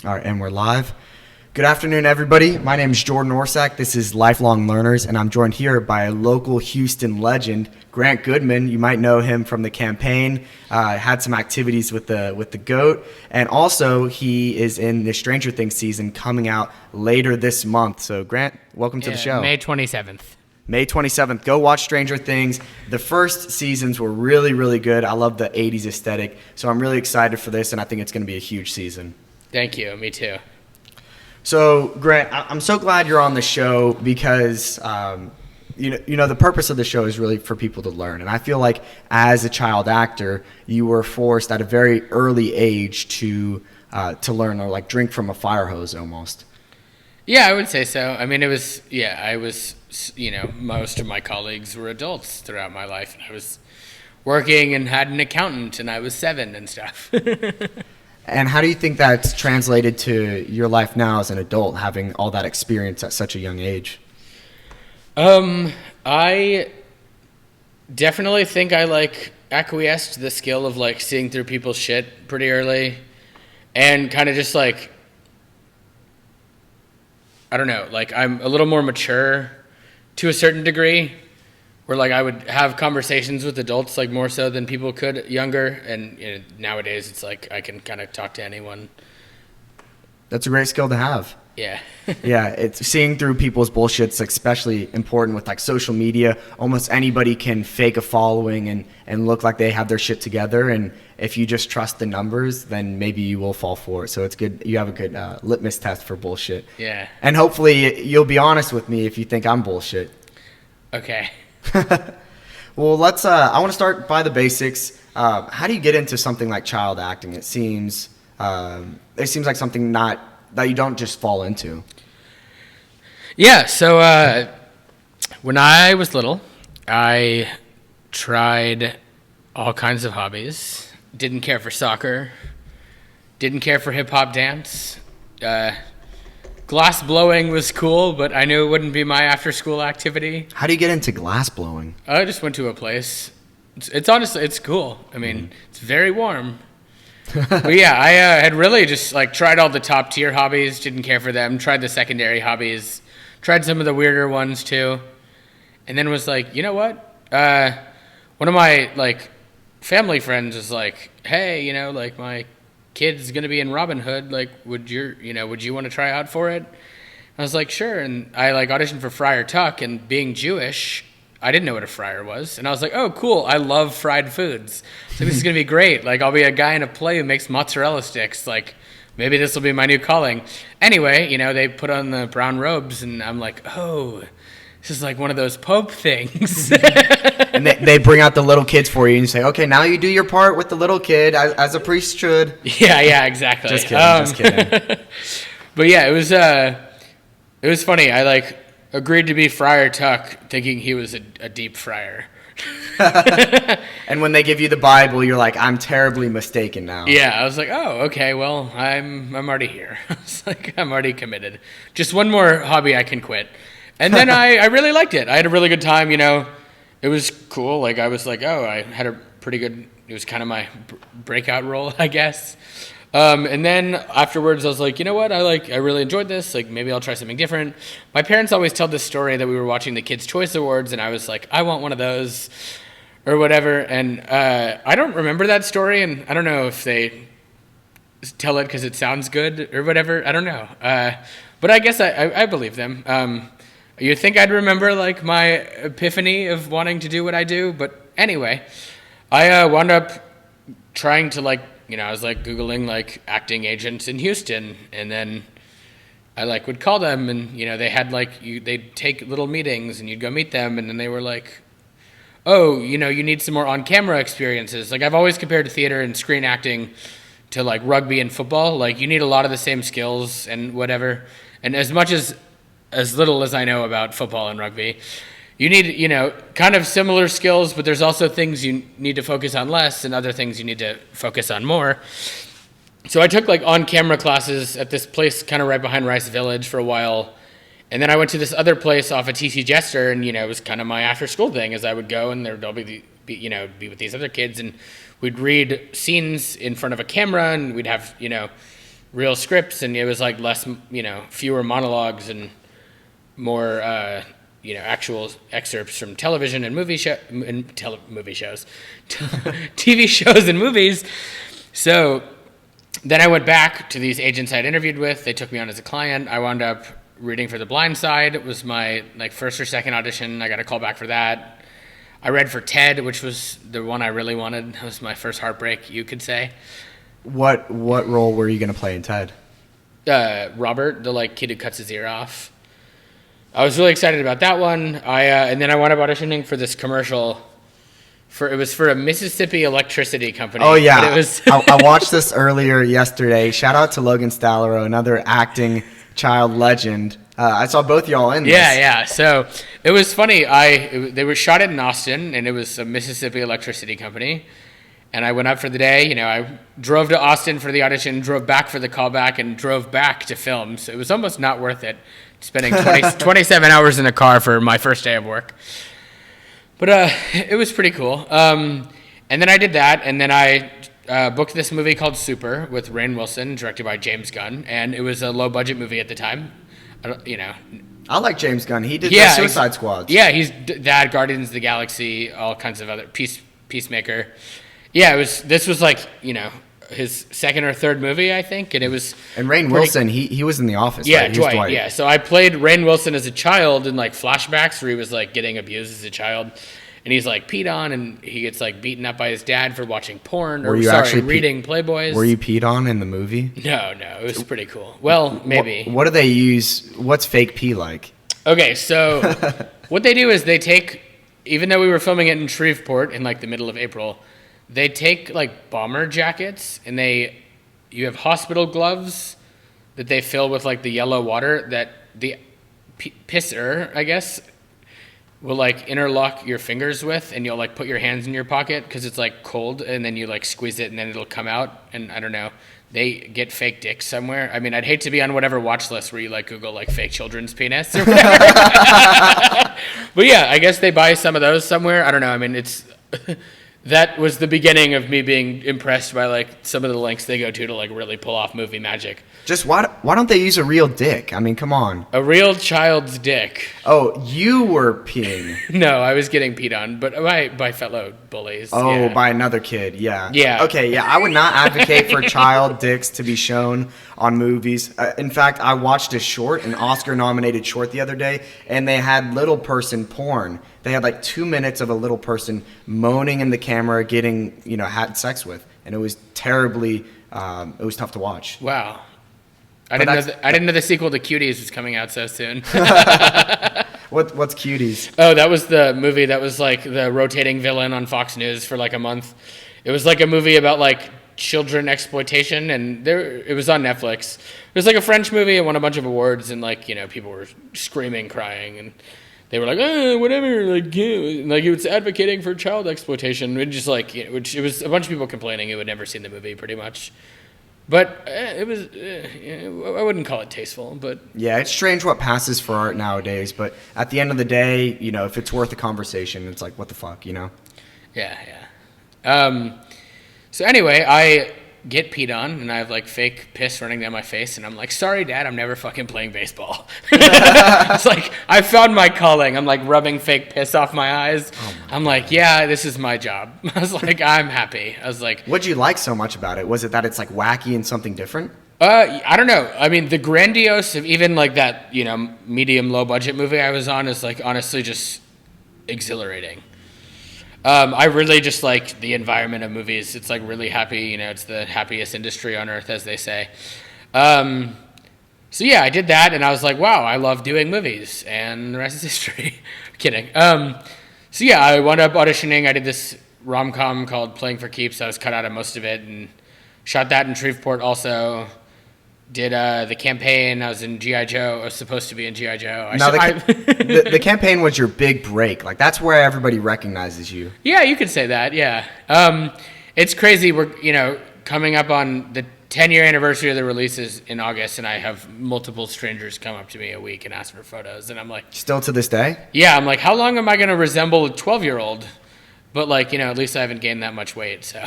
All right, and we're live. Good afternoon, everybody. My name is Jordan Orsak. This is Lifelong Learners, and I'm joined here by a local Houston legend, Grant Goodman. You might know him from the campaign. Had some activities with the GOAT, and also he is in the Stranger Things season coming out later this month. So, Grant, welcome to the show. May 27th. May 27th. Go watch Stranger Things. The first seasons were really, really good. I love the 80s aesthetic, so I'm really excited for this, and I think it's going to be a huge season. Thank you. Me too. So, Grant, I'm so glad you're on the show because, you know, the purpose of the show is really for people to learn. And I feel like as a child actor, you were forced at a very early age to learn, or like drink from a fire hose almost. Yeah, I would say so. I mean, most of my colleagues were adults throughout my life. I was working and had an accountant, and I was 7 and stuff. And how do you think that's translated to your life now as an adult, having all that experience at such a young age? I definitely think I acquiesced the skill of seeing through people's shit pretty early, and kind of just I don't know, I'm a little more mature to a certain degree, where I would have conversations with adults more so than people could younger, and nowadays it's I can kind of talk to anyone. That's a great skill to have. Yeah. Yeah, it's seeing through people's bullshit's especially important with social media. Almost anybody can fake a following and look like they have their shit together, and if you just trust the numbers, then maybe you will fall for it. So it's good you have a good litmus test for bullshit. Yeah. And hopefully you'll be honest with me if you think I'm bullshit. Okay. Well, I want to start by the basics. How do you get into something like child acting? It seems like something that you don't just fall into. Yeah, so when I was little, I tried all kinds of hobbies. Didn't care for soccer. Didn't care for hip-hop dance. Glass blowing was cool, but I knew it wouldn't be my after-school activity. How do you get into glass blowing? I just went to a place. It's honestly, it's cool. I mean, It's very warm. But yeah, I had really just tried all the top tier hobbies, didn't care for them, tried the secondary hobbies, tried some of the weirder ones too, and then was you know what? One of my family friends was hey, my kid's gonna be in Robin Hood, would you want to try out for it? I was sure, and I auditioned for Friar Tuck, and being Jewish, I didn't know what a fryer was, and I was oh cool, I love fried foods, so this is gonna be great. I'll be a guy in a play who makes mozzarella sticks. Maybe this will be my new calling. Anyway, they put on the brown robes, and I'm oh, this is one of those Pope things. And they bring out the little kids for you, and you say, okay, now you do your part with the little kid as a priest should. Yeah, exactly. Just kidding. But yeah, it was funny. I agreed to be Friar Tuck, thinking he was a deep fryer. And when they give you the Bible, you're I'm terribly mistaken now. Yeah, I was oh, okay, well, I'm already here. I was I'm already committed. Just one more hobby I can quit. And then I really liked it. I had a really good time, It was cool. I was oh, I had a pretty good, it was kind of my breakout role, I guess. And then afterwards I was you know what? I really enjoyed this. Maybe I'll try something different. My parents always tell this story that we were watching the Kids' Choice Awards, and I was I want one of those or whatever. And I don't remember that story, and I don't know if they tell it because it sounds good or whatever. I don't know. But I guess I believe them. You'd think I'd remember my epiphany of wanting to do what I do, but anyway, I wound up trying to I was Googling acting agents in Houston, and then I would call them, and they had they'd take little meetings, and you'd go meet them, and then they were oh, you need some more on-camera experiences. I've always compared theater and screen acting to rugby and football. You need a lot of the same skills and whatever, and as little as I know about football and rugby, you need, kind of similar skills, but there's also things you need to focus on less and other things you need to focus on more. So I took on-camera classes at this place kind of right behind Rice Village for a while, and then I went to this other place off of TC Jester, and, it was kind of my after-school thing, as I would go, and there'd all be with these other kids, and we'd read scenes in front of a camera, and we'd have, real scripts, and it was like less, fewer monologues and more, actual excerpts from television and movie shows, TV shows and movies. So then I went back to these agents I'd interviewed with. They took me on as a client. I wound up reading for The Blind Side. It was my first or second audition. I got a call back for that. I read for Ted, which was the one I really wanted. It was my first heartbreak, you could say. What role were you going to play in Ted? Robert, the kid who cuts his ear off. I was really excited about that one. And then I wound up auditioning for this commercial. It was for a Mississippi electricity company. Oh yeah, it was I watched this earlier yesterday. Shout out to Logan Stallero, another acting child legend. I saw both y'all in this. Yeah. So it was funny. They were shot in Austin, and it was a Mississippi electricity company. And I went up for the day. I drove to Austin for the audition, drove back for the callback, and drove back to film. So it was almost not worth it, spending 27 hours in a car for my first day of work. But it was pretty cool. And then I did that, and then I booked this movie called Super with Rainn Wilson, directed by James Gunn, and it was a low-budget movie at the time. I like James Gunn. He did the Suicide Squad. Yeah, he's that, Guardians of the Galaxy, all kinds of other Peacemaker. Yeah, this was his second or third movie, I think, and it was. And Rainn Wilson, he was in The Office. Yeah, right? Dwight. Yeah, so I played Rainn Wilson as a child in flashbacks where he was getting abused as a child, and he's peed on, and he gets beaten up by his dad for watching porn reading Playboys. Were you peed on in the movie? No, it was pretty cool. Well, maybe. What do they use? What's fake pee like? Okay, so what they do is they take, even though we were filming it in Shreveport in the middle of April, they take bomber jackets, and you have hospital gloves that they fill with the yellow water that the pisser, I guess, will interlock your fingers with, and you'll put your hands in your pocket because it's cold, and then you squeeze it, and then it'll come out. And I don't know, they get fake dicks somewhere. I mean, I'd hate to be on whatever watch list where you Google fake children's penis or whatever. But yeah, I guess they buy some of those somewhere. I don't know. I mean, it's that was the beginning of me being impressed by some of the lengths they go to really pull off movie magic. Just why don't they use a real dick? I mean, come on. A real child's dick. Oh, you were peeing. No, I was getting peed on, but by fellow bullies. Oh, yeah. By another kid, yeah. Yeah. Okay, yeah, I would not advocate for child dicks to be shown on movies. In fact, I watched an Oscar-nominated short the other day, and they had little person porn. They had 2 minutes of a little person moaning in the camera, getting, had sex with, and it was terribly, it was tough to watch. Wow. I didn't know the sequel to Cuties was coming out so soon. What's Cuties? Oh, that was the movie that was the rotating villain on Fox News for a month. It was a movie about children exploitation, and it was on Netflix. It was a French movie. It won a bunch of awards, and people were screaming, crying, and they were whatever, it was advocating for child exploitation. It just which it was a bunch of people complaining who had never seen the movie, pretty much. But it was, I wouldn't call it tasteful, but... Yeah, it's strange what passes for art nowadays, but at the end of the day, if it's worth a conversation, it's what the fuck, Yeah. So anyway, I get peed on, and I have like fake piss running down my face, and I'm like, sorry, Dad, I'm never fucking playing baseball. It's like, I found my calling. I'm like rubbing fake piss off my eyes. I'm like, yeah, this is my job. I was like, I'm happy. I was like... What'd you like so much about it? Was it that it's like wacky and something different? I don't know. I mean, the grandiose of even like that, medium low budget movie I was on is like honestly just exhilarating. I really just like the environment of movies. It's like really happy, it's the happiest industry on earth, as they say. So yeah, I did that, and I was like, wow, I love doing movies, and the rest is history. Kidding. So yeah, I wound up auditioning. I did this rom-com called Playing for Keeps. I was cut out of most of it, and shot that in Shreveport also. Did the campaign. I was in G.I. Joe. I was supposed to be in G.I. Joe. The campaign was your big break. Like, that's where everybody recognizes you. Yeah, you could say that, yeah. It's crazy. We're, coming up on the 10-year anniversary of the releases in August, and I have multiple strangers come up to me a week and ask for photos, and I'm like... Still to this day? Yeah, I'm like, how long am I going to resemble a 12-year-old? But, like, at least I haven't gained that much weight, so...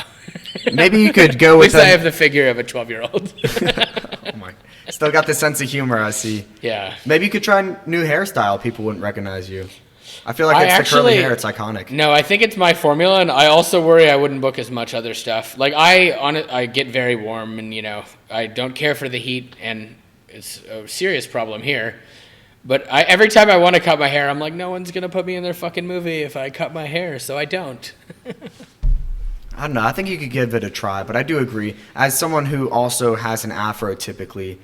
Maybe you could go with... At least I have the figure of a 12-year-old. Still got the sense of humor, I see. Yeah. Maybe you could try a new hairstyle. People wouldn't recognize you. I feel like it's the curly hair. It's iconic. No, I think it's my formula, and I also worry I wouldn't book as much other stuff. Like, I get very warm, and, I don't care for the heat, and it's a serious problem here. But every time I want to cut my hair, I'm like, no one's going to put me in their fucking movie if I cut my hair, so I don't. I don't know. I think you could give it a try, but I do agree. As someone who also has an afro typically,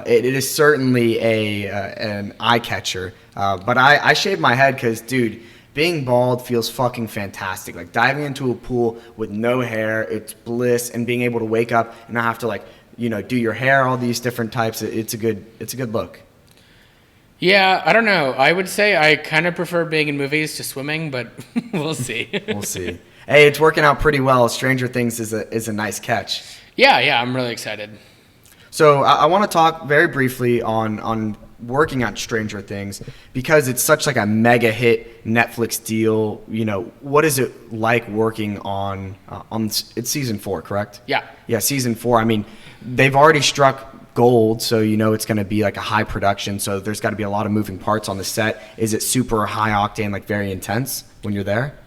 it is certainly an eye catcher. But I shave my head because, dude, being bald feels fucking fantastic. Like diving into a pool with no hair, it's bliss, and being able to wake up and not have to do your hair, all these different types. It's a good look. Yeah, I don't know. I would say I kind of prefer being in movies to swimming, but we'll see. We'll see. Hey, it's working out pretty well. Stranger Things is a nice catch. Yeah, I'm really excited. So I want to talk very briefly on working on Stranger Things because it's such like a mega hit Netflix deal. What is it like working on it's season 4, correct? Yeah, season 4. I mean, they've already struck gold, so it's going to be like a high production. So there's got to be a lot of moving parts on the set. Is it super high octane, like very intense when you're there?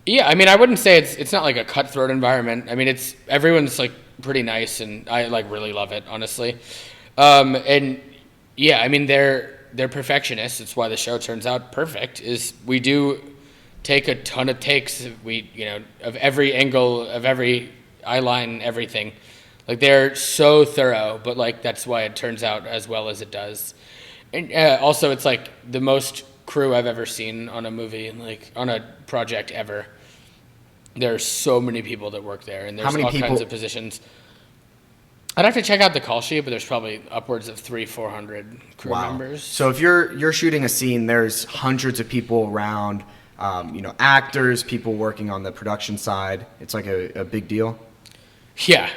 Yeah, I mean, I wouldn't say it's not like a cutthroat environment. I mean, everyone's like pretty nice, and I like really love it, honestly. And yeah, I mean, they're perfectionists. It's why the show turns out perfect. Is we do take a ton of takes. Of every angle, of every eye line, everything. Like they're so thorough, but like that's why it turns out as well as it does. And also, it's like the most crew I've ever seen on a movie, like on a project ever. There's so many people that work there, and there's all kinds of positions. I'd have to check out the call sheet, but there's probably upwards of 300-400 crew members. So if you're shooting a scene, there's hundreds of people around, actors, people working on the production side. It's like a big deal. Yeah.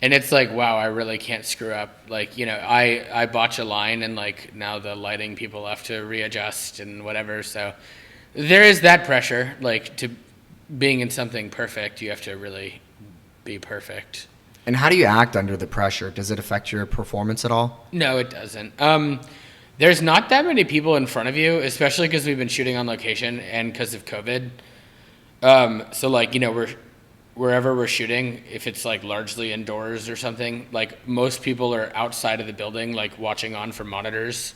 And it's like, wow, I really can't screw up. Like, I botch a line, and like now the lighting people have to readjust and whatever. So there is that pressure, like to being in something perfect, you have to really be perfect. And how do you act under the pressure? Does it affect your performance at all? No, it doesn't. There's not that many people in front of you, especially because we've been shooting on location and because of COVID. So like, wherever we're shooting, if it's like largely indoors or something, like most people are outside of the building, like watching on from monitors.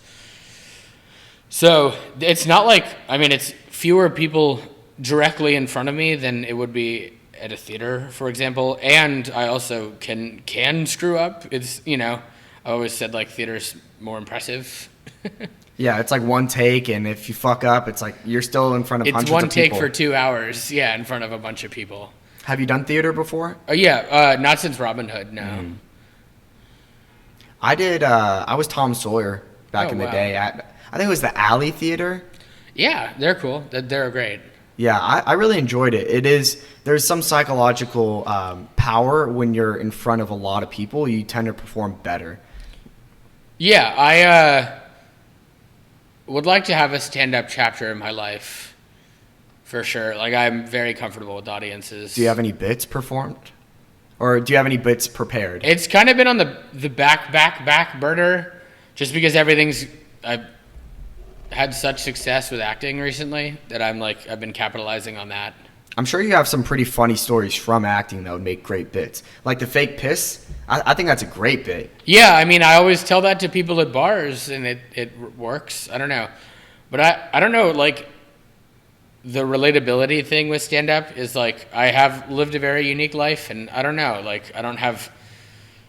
So it's not like, I mean, it's fewer people directly in front of me than it would be at a theater, for example. And I also can screw up. It's, I always said like theater's more impressive. Yeah, it's like one take, and if you fuck up, it's like you're still in front of hundreds of people. It's one take for 2 hours, yeah, in front of a bunch of people. Have you done theater before? Yeah, not since Robin Hood, no. I did, I was Tom Sawyer back in the day at, I think it was the Alley Theater. Yeah, they're cool. They're great. Yeah, I really enjoyed it. There's some psychological power when you're in front of a lot of people. You tend to perform better. Yeah, I would like to have a stand-up chapter in my life. For sure. Like, I'm very comfortable with audiences. Do you have any bits performed? Or do you have any bits prepared? It's kind of been on the back burner, just because I've had such success with acting recently that I've been capitalizing on that. I'm sure you have some pretty funny stories from acting that would make great bits. Like the fake piss. I think that's a great bit. Yeah, I mean, I always tell that to people at bars, and it works. I don't know. But I don't know, like, the relatability thing with stand-up is like I have lived a very unique life, and I don't know, like I don't have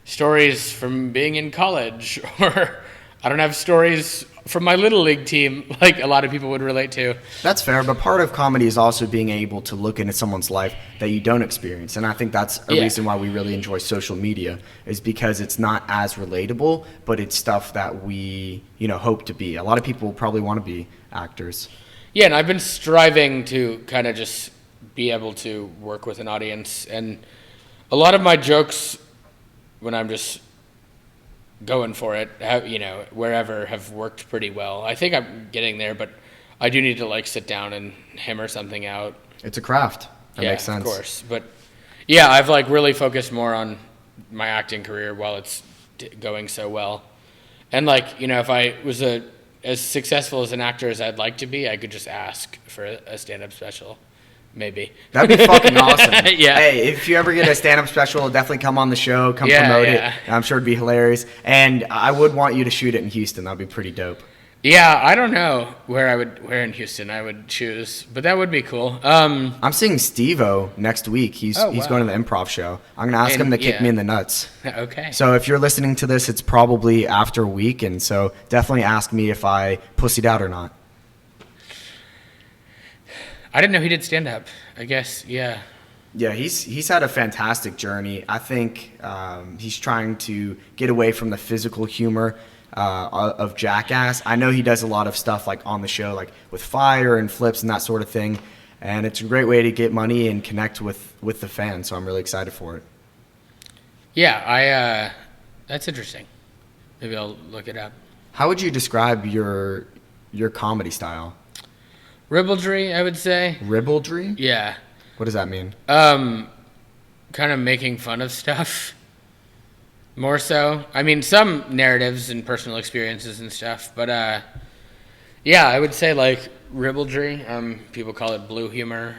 stories from being in college, or I don't have stories from my little league team like a lot of people would relate to. That's fair, but part of comedy is also being able to look into someone's life that you don't experience, and I think that's a reason why we really enjoy social media, is because it's not as relatable, but it's stuff that we hope to be. A lot of people probably want to be actors. Yeah, and I've been striving to kind of just be able to work with an audience. And a lot of my jokes, when I'm just going for it, wherever, have worked pretty well. I think I'm getting there, but I do need to like sit down and hammer something out. It's a craft. That makes sense. Of course. But yeah, I've like really focused more on my acting career while it's going so well. And like, you know, if I was as successful as an actor as I'd like to be, I could just ask for a stand-up special. Maybe. That'd be fucking awesome. Yeah. Hey, if you ever get a stand-up special, definitely come on the show, promote it. I'm sure it'd be hilarious. And I would want you to shoot it in Houston. That'd be pretty dope. Yeah, I don't know where in Houston I would choose, but that would be cool. I'm seeing Steve-O next week. He's going to the improv show. I'm going to ask him to kick me in the nuts. Okay. So if you're listening to this, it's probably after a week, and so definitely ask me if I pussied out or not. I didn't know he did stand-up. I guess, yeah. Yeah, he's had a fantastic journey. I think he's trying to get away from the physical humor of Jackass. I know he does a lot of stuff like on the show, like with fire and flips and that sort of thing. And it's a great way to get money and connect with the fans. So I'm really excited for it. Yeah, that's interesting. Maybe I'll look it up. How would you describe your comedy style? Ribaldry, I would say. Ribaldry? Yeah. What does that mean? Kind of making fun of stuff. More so. I mean, some narratives and personal experiences and stuff, but yeah, I would say like ribaldry. People call it blue humor.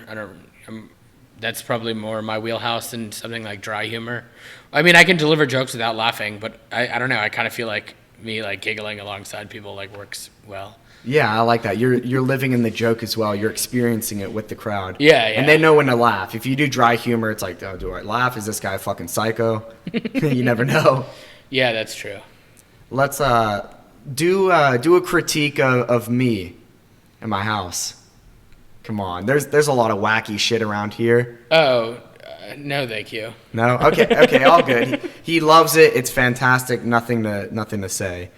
That's probably more my wheelhouse than something like dry humor. I mean, I can deliver jokes without laughing, but I don't know. I kind of feel like me like giggling alongside people like works well. Yeah, I like that. You're living in the joke as well. You're experiencing it with the crowd. Yeah. And they know when to laugh. If you do dry humor, it's like, oh, do I laugh? Is this guy a fucking psycho? You never know. Yeah, that's true. Let's do a critique of me in my house. Come on. There's a lot of wacky shit around here. Oh, no, thank you. No? Okay, all good. He loves it. It's fantastic. Nothing to say.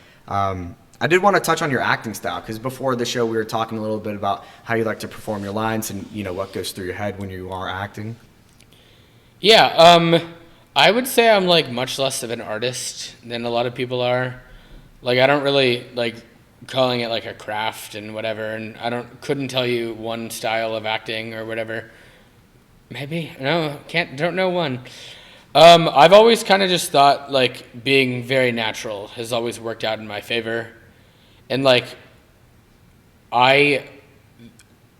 I did want to touch on your acting style, because before the show we were talking a little bit about how you like to perform your lines and, you know, what goes through your head when you are acting. Yeah, I would say I'm like much less of an artist than a lot of people are. Like, I don't really like calling it like a craft and whatever, and couldn't tell you one style of acting or whatever. Maybe, no, don't know one. I've always kind of just thought like being very natural has always worked out in my favor. And like, I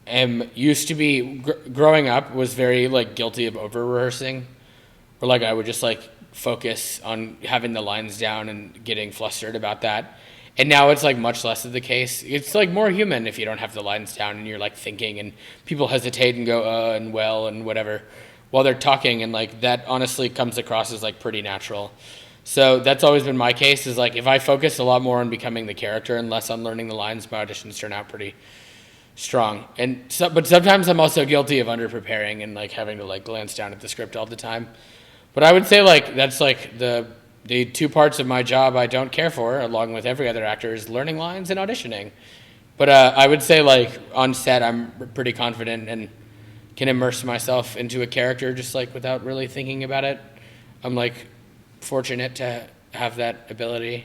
am used to be growing up was very like guilty of over rehearsing, or like I would just like focus on having the lines down and getting flustered about that. And now it's like much less of the case. It's like more human if you don't have the lines down and you're like thinking, and people hesitate and go and well and whatever while they're talking, and like that honestly comes across as like pretty natural. So that's always been my case, is like if I focus a lot more on becoming the character and less on learning the lines, my auditions turn out pretty strong. But sometimes I'm also guilty of under-preparing and like having to like glance down at the script all the time. But I would say like that's like the two parts of my job I don't care for, along with every other actor, is learning lines and auditioning. But I would say like on set I'm pretty confident and can immerse myself into a character just like without really thinking about it. I'm like fortunate to have that ability.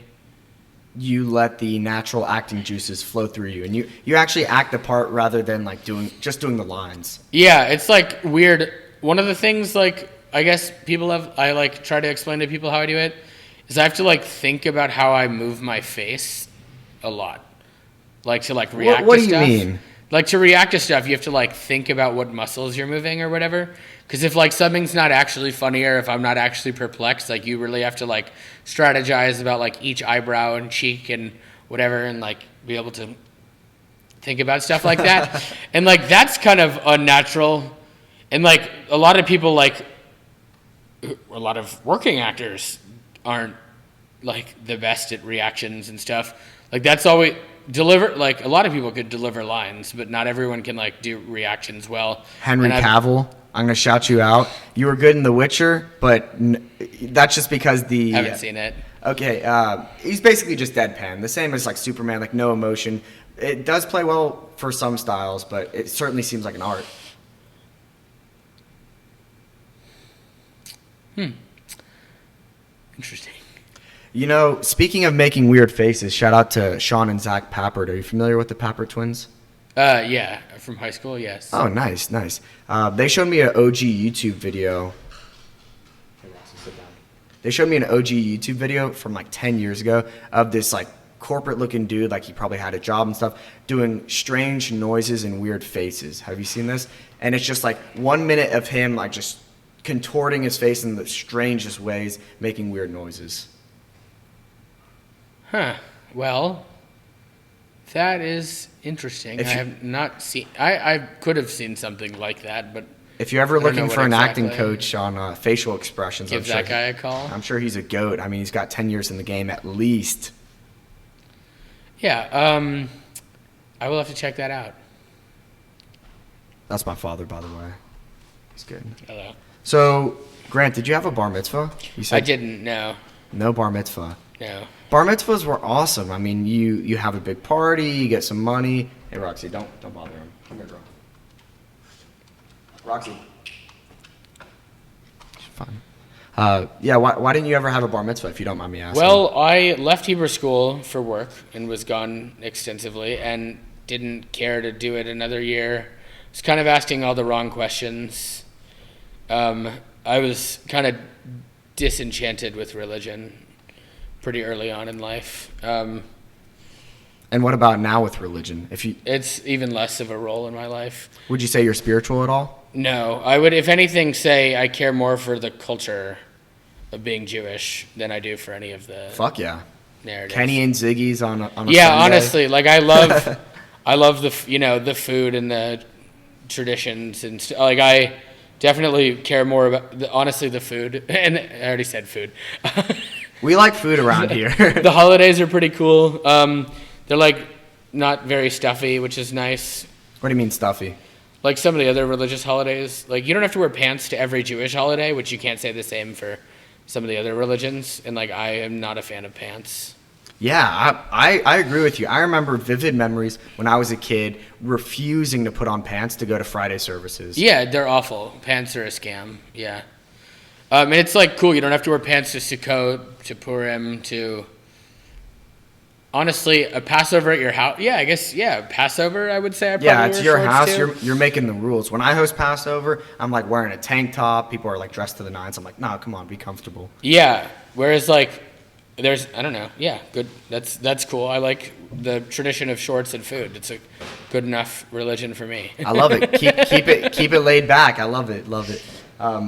You let the natural acting juices flow through you, and you actually act the part rather than like doing the lines. Yeah, it's like weird. One of the things like I guess I like try to explain to people how I do it is I have to like think about how I move my face a lot, like to like react what to do stuff. you mean? Like to react to stuff, you have to like think about what muscles you're moving or whatever. Because if like something's not actually funny, or if I'm not actually perplexed, like you really have to like strategize about like each eyebrow and cheek and whatever, and like be able to think about stuff like that. And like that's kind of unnatural. And like a lot of people, like a lot of working actors aren't like the best at reactions and stuff. Like that's always like a lot of people could deliver lines, but not everyone can like do reactions well. Henry Cavill, I'm gonna shout you out. You were good in The Witcher, but that's just because I haven't seen it. Okay, he's basically just deadpan, the same as like Superman, like no emotion. It does play well for some styles, but it certainly seems like an art. Interesting. You know, speaking of making weird faces, shout out to Sean and Zach Pappert. Are you familiar with the Pappert twins? Yeah, from high school, yes. Oh, nice. They showed me an OG YouTube video. They showed me an OG YouTube video from like 10 years ago of this like corporate looking dude, like he probably had a job and stuff, doing strange noises and weird faces. Have you seen this? And it's just like 1 minute of him like just contorting his face in the strangest ways, making weird noises. Huh. Well, that is interesting. I have not seen. I could have seen something like that, but if you're ever looking for an exactly. acting coach on facial expressions, Give that guy a call. I'm sure he's a goat. I mean, he's got 10 years in the game at least. Yeah. I will have to check that out. That's my father, by the way. He's good. Hello. So, Grant, did you have a bar mitzvah? You said I didn't. No. No bar mitzvah. No. Bar mitzvahs were awesome. I mean, you have a big party, you get some money. Hey, Roxy, don't bother him. Come here, girl. Roxy. She's fine. Yeah, why didn't you ever have a bar mitzvah, if you don't mind me asking? Well, I left Hebrew school for work and was gone extensively and didn't care to do it another year. I was kind of asking all the wrong questions. I was kind of disenchanted with religion pretty early on in life. And what about now with religion? It's even less of a role in my life. Would you say you're spiritual at all? No, I would, if anything, say I care more for the culture of being Jewish than I do for any of the Fuck yeah. narratives. Kenny and Ziggy's on a yeah, Sunday. honestly, like I love the food and the traditions and like I definitely care more about honestly the food, and I already said food. We like food around here. The holidays are pretty cool. They're like not very stuffy, which is nice. What do you mean stuffy? Like some of the other religious holidays, like you don't have to wear pants to every Jewish holiday, which you can't say the same for some of the other religions. And like I am not a fan of pants. Yeah, I agree with you. I remember vivid memories when I was a kid refusing to put on pants to go to Friday services. Yeah, they're awful. Pants are a scam. Yeah. And it's like cool. You don't have to wear pants to Sukkot, to Purim, to honestly a Passover at your house. Yeah, I guess Passover. I would say I probably Yeah, it's wear your shorts house. too. You're making the rules. When I host Passover, I'm like wearing a tank top. People are like dressed to the nines. I'm like, nah, come on, be comfortable. Yeah. Whereas like there's I don't know. Yeah, good. That's cool. I like the tradition of shorts and food. It's a good enough religion for me. I love it. Keep it laid back. I love it. Love it.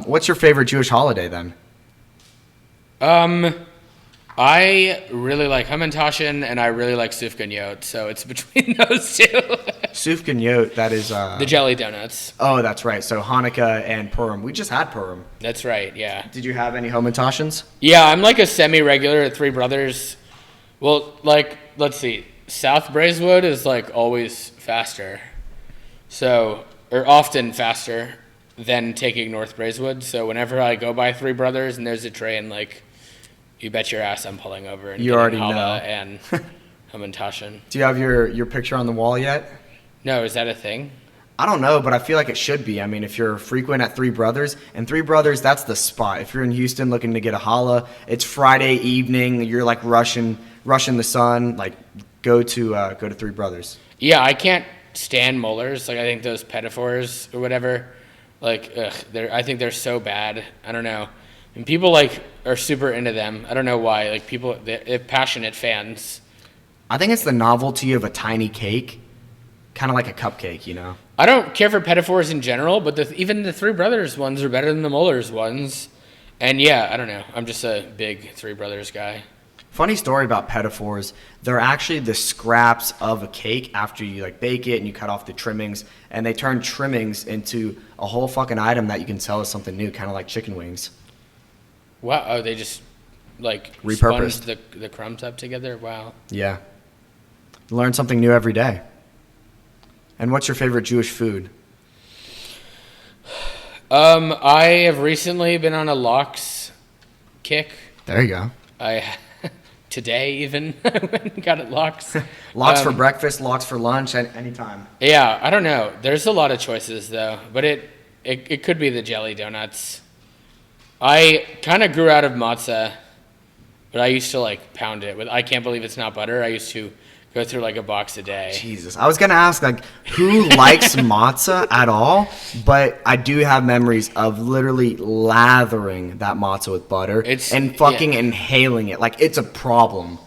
What's your favorite Jewish holiday then? I really like Hamantashen and I really like Sufganiyot, so it's between those two. Sufganiyot, that is... the jelly donuts. Oh, that's right. So Hanukkah and Purim. We just had Purim. That's right, yeah. Did you have any Hamantashen's? Yeah, I'm like a semi-regular at Three Brothers. Well, like, let's see. South Braeswood is like always faster. So, or often faster than taking North Braeswood. So whenever I go by Three Brothers and there's a train, like, you bet your ass I'm pulling over and you getting already know. challah and Hamantashen. Do you have your picture on the wall yet? No, is that a thing? I don't know, but I feel like it should be. I mean, if you're frequent at Three Brothers, and Three Brothers, that's the spot. If you're in Houston looking to get a challah, it's Friday evening, you're like rushing the sun, like go to Three Brothers. Yeah, I can't stand molars. Like I think those pedophores or whatever, like I think they're so bad. I don't know. And people like are super into them. I don't know why. Like people, they're passionate fans. I think it's the novelty of a tiny cake, kind of like a cupcake, you know. I don't care for pedophores in general, but even the Three Brothers ones are better than the molars ones. And yeah, I don't know. I'm just a big Three Brothers guy. Funny story about pedophores. They're actually the scraps of a cake after you like bake it and you cut off the trimmings, and they turn trimmings into a whole fucking item that you can sell as something new, kind of like chicken wings. Wow. Oh, they just like Repurposed sponged the crumbs up together. Wow. Yeah. Learn something new every day. And what's your favorite Jewish food? I have recently been on a lox kick. There you go. Today even I went and got it lox. Lox for breakfast, lox for lunch, anytime. Yeah, I don't know. There's a lot of choices though, but it could be the jelly donuts. I kind of grew out of matzah, but I used to like pound it with. I can't believe it's not butter. I used to Go through like a box a day. Jesus. I was going to ask, like, who likes matzah at all? But I do have memories of literally lathering that matzah with butter and fucking inhaling it. Like, it's a problem.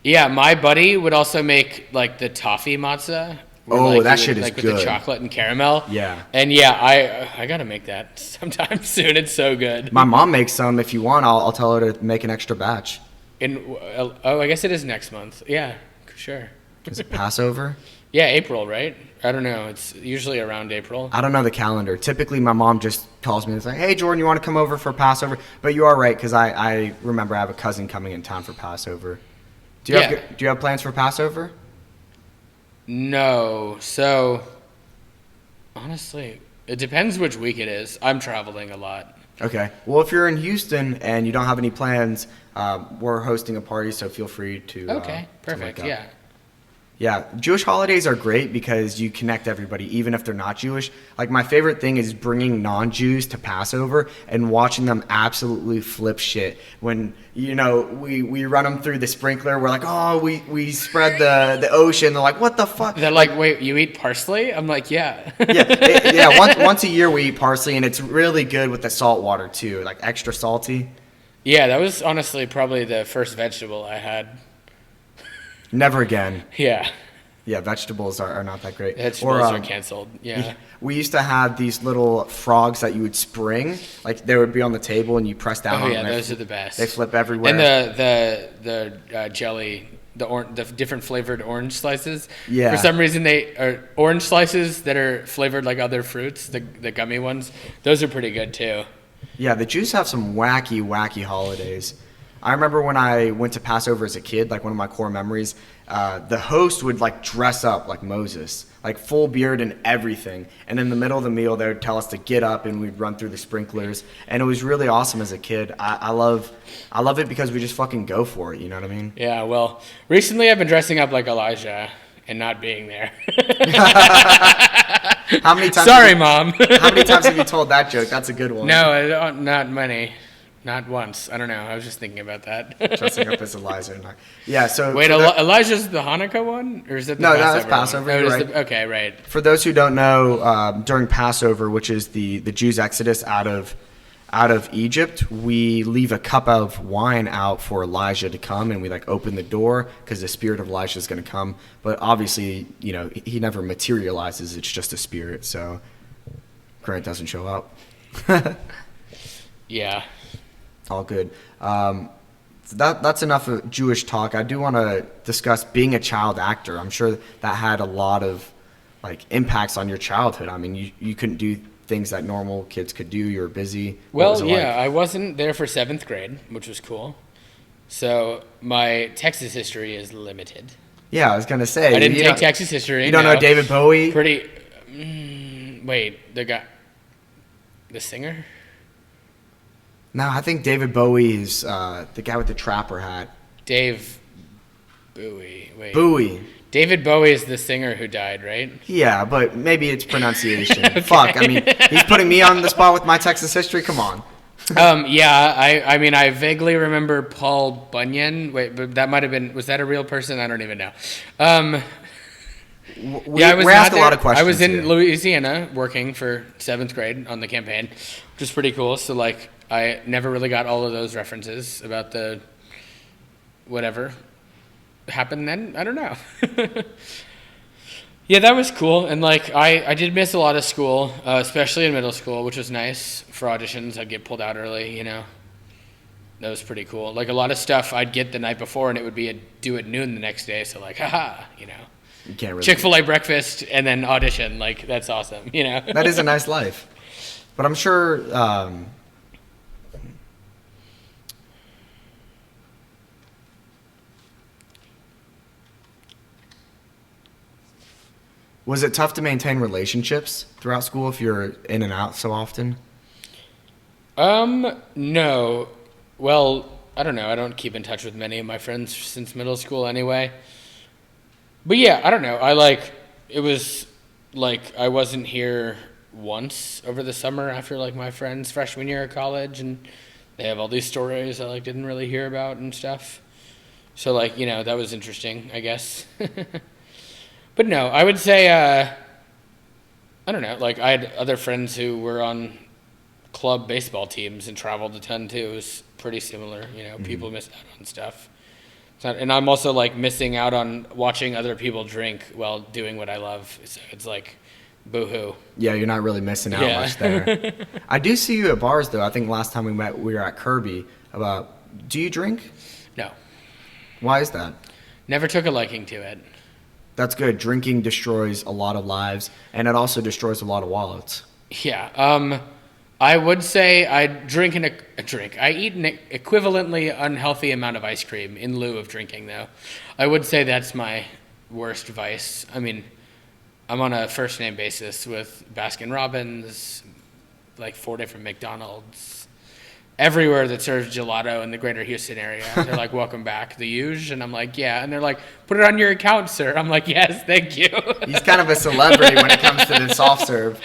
Yeah, my buddy would also make, like, the toffee matzah. That shit is like, good. With the chocolate and caramel. Yeah. And, yeah, I got to make that sometime soon. It's so good. My mom makes some. If you want, I'll tell her to make an extra batch. I guess it is next month. Yeah. Sure. Is it Passover? Yeah, April, right? I don't know. It's usually around April. I don't know the calendar. Typically, my mom just calls me and is like, hey, Jordan, you want to come over for Passover? But you are right, because I remember I have a cousin coming in town for Passover. Do you have plans for Passover? No. So, honestly, it depends which week it is. I'm traveling a lot. Okay. Well, if you're in Houston and you don't have any plans, we're hosting a party, so feel free to. Okay. Perfect. Yeah. Yeah, Jewish holidays are great because you connect everybody, even if they're not Jewish. Like, my favorite thing is bringing non-Jews to Passover and watching them absolutely flip shit. When, we run them through the sprinkler, we're like, oh, we spread the ocean. They're like, what the fuck? They're like, wait, you eat parsley? I'm like, yeah. Once a year we eat parsley, and it's really good with the salt water, too, like extra salty. Yeah, that was honestly probably the first vegetable I had. Never again. Yeah. Yeah, vegetables are not that great. Vegetables are canceled. Yeah. We used to have these little frogs that you would spring. Like, they would be on the table and you press down on them. Oh, yeah, those are the best. They flip everywhere. And the jelly, the different flavored orange slices. Yeah. For some reason, they are orange slices that are flavored like other fruits, the gummy ones. Those are pretty good, too. Yeah, the Jews have some wacky holidays. I remember when I went to Passover as a kid, like one of my core memories, the host would like dress up like Moses, like full beard and everything. And in the middle of the meal, they would tell us to get up and we'd run through the sprinklers. And it was really awesome as a kid. I love it because we just fucking go for it. You know what I mean? Yeah, well, recently I've been dressing up like Elijah and not being there. How many times? Sorry, Mom. How many times have you told that joke? That's a good one. No, not many. Not once. I don't know. I was just thinking about that. Dressing up as Elijah. Yeah, so... Wait, Elijah's the Hanukkah one? Or is that the Passover? No, that's Passover. Oh, right. Okay, right. For those who don't know, during Passover, which is the Jews' exodus out of Egypt, we leave a cup of wine out for Elijah to come, and we like open the door because the spirit of Elijah is going to come. But obviously, he never materializes. It's just a spirit, so Grant doesn't show up. Yeah. All good. That's enough of Jewish talk. I do want to discuss being a child actor. I'm sure that had a lot of like impacts on your childhood. I mean, you couldn't do things that normal kids could do. You were busy. Well, yeah, I wasn't there for 7th grade, which was cool. So my Texas history is limited. Yeah, I was gonna say I didn't take Texas history. You don't know David Bowie? Wait, the singer? No, I think David Bowie is the guy with the trapper hat. Dave Bowie. Wait. Bowie. David Bowie is the singer who died, right? Yeah, but maybe it's pronunciation. Okay. Fuck, I mean, he's putting me on the spot with my Texas history. Come on. Yeah, I mean, I vaguely remember Paul Bunyan. Wait, but that might have been, was that a real person? I don't even know. We're asking a lot of questions. I was in Louisiana working for 7th grade on the campaign, which was pretty cool. So, like, I never really got all of those references about the whatever happened then. I don't know. Yeah, that was cool. And, like, I did miss a lot of school, especially in middle school, which was nice. For auditions, I'd get pulled out early, That was pretty cool. Like, a lot of stuff I'd get the night before, and it would be due at noon the next day. So, like, haha, You can't really Chick-fil-A breakfast and then audition. Like, that's awesome, That is a nice life. But I'm sure... Was it tough to maintain relationships throughout school if you're in and out so often? No. Well, I don't know. I don't keep in touch with many of my friends since middle school anyway. But yeah, I don't know. It was like I wasn't here once over the summer after like my friend's freshman year of college, and they have all these stories I didn't really hear about and stuff. So like, that was interesting, I guess. But no, I would say, I don't know, like I had other friends who were on club baseball teams and traveled a ton too. It was pretty similar, people miss out on stuff. And I'm also like missing out on watching other people drink while doing what I love. So it's like, boo-hoo. Yeah, you're not really missing out Yeah. much there. I do see you at bars though. I think last time we met, we were at Kirby. Do you drink? No, Why is that? never took a liking to it. That's good. Drinking destroys a lot of lives, and it also destroys a lot of wallets. Yeah. I would say I drink a drink. I eat an equivalently unhealthy amount of ice cream in lieu of drinking, though. I would say that's my worst vice. I mean, I'm on a first name basis with Baskin Robbins, like 4 different McDonald's, everywhere that serves gelato in the greater Houston area. They're like, welcome back, the Huge. And I'm like, yeah. And they're like, put it on your account, sir. I'm like, yes, thank you. He's kind of a celebrity when it comes to the soft serve.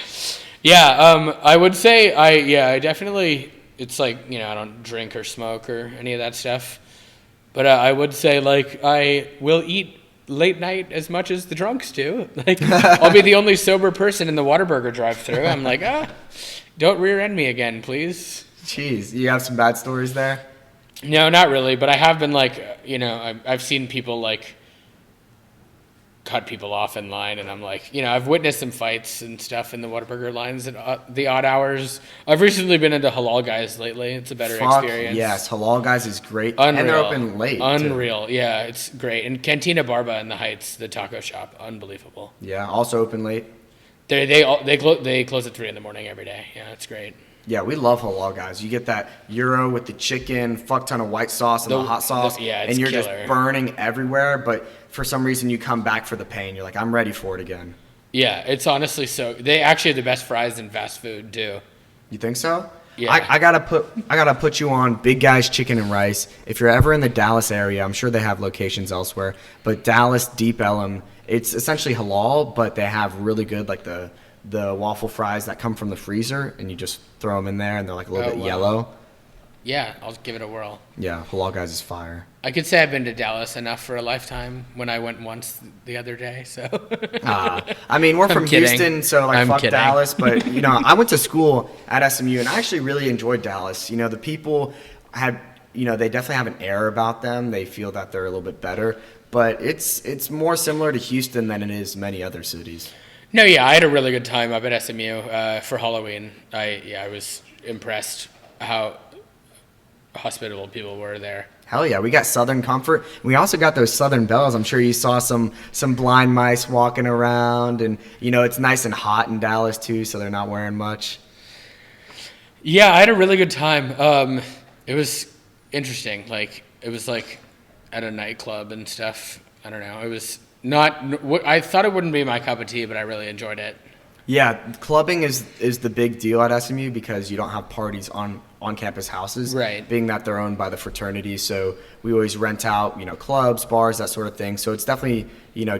Yeah, I would say I definitely, it's like, I don't drink or smoke or any of that stuff. But I would say, like, I will eat late night as much as the drunks do. Like, I'll be the only sober person in the Whataburger drive-thru. I'm like, don't rear end me again, please. Jeez, you have some bad stories there? No, not really, but I have been like, I've seen people like cut people off in line, and I'm like, I've witnessed some fights and stuff in the Whataburger lines at the odd hours. I've recently been into Halal Guys lately. It's a better experience. Yes, Halal Guys is great, Unreal. and they're open late. Unreal, too. Yeah, it's great. And Cantina Barba in the Heights, the taco shop, unbelievable. Yeah, also open late. They close at 3 in the morning every day. Yeah, it's great. Yeah, we love Halal Guys. You get that gyro with the chicken, fuck ton of white sauce and the hot sauce, it's and you're killer. just burning everywhere. But for some reason, you come back for the pain. You're like, I'm ready for it again. Yeah, it's honestly they actually have the best fries in fast food too. You think so? Yeah. I gotta put you on Big Guy's Chicken and Rice. If you're ever in the Dallas area, I'm sure they have locations elsewhere. But Dallas, Deep Ellum, it's essentially halal, but they have really good like the waffle fries that come from the freezer, and you just throw them in there, and they're like a little bit yellow. Yeah, I'll give it a whirl. Yeah, Halal Guys is fire. I could say I've been to Dallas enough for a lifetime when I went once the other day, so. I mean, we're from kidding. Houston, so like I'm fuck kidding. Dallas, but I went to school at SMU, and I actually really enjoyed Dallas. The people had, they definitely have an air about them. They feel that they're a little bit better, but it's more similar to Houston than it is many other cities. No, yeah, I had a really good time up at SMU for Halloween. I was impressed how hospitable people were there. Hell yeah, we got Southern Comfort. We also got those Southern Bells. I'm sure you saw some blind mice walking around, and it's nice and hot in Dallas too, so they're not wearing much. Yeah, I had a really good time. It was interesting. Like it was like at a nightclub and stuff. I don't know. It was not. I thought it wouldn't be my cup of tea, but I really enjoyed it. Yeah, clubbing is the big deal at SMU because you don't have parties on campus houses, right? Being that they're owned by the fraternity, so we always rent out, clubs, bars, that sort of thing. So it's definitely,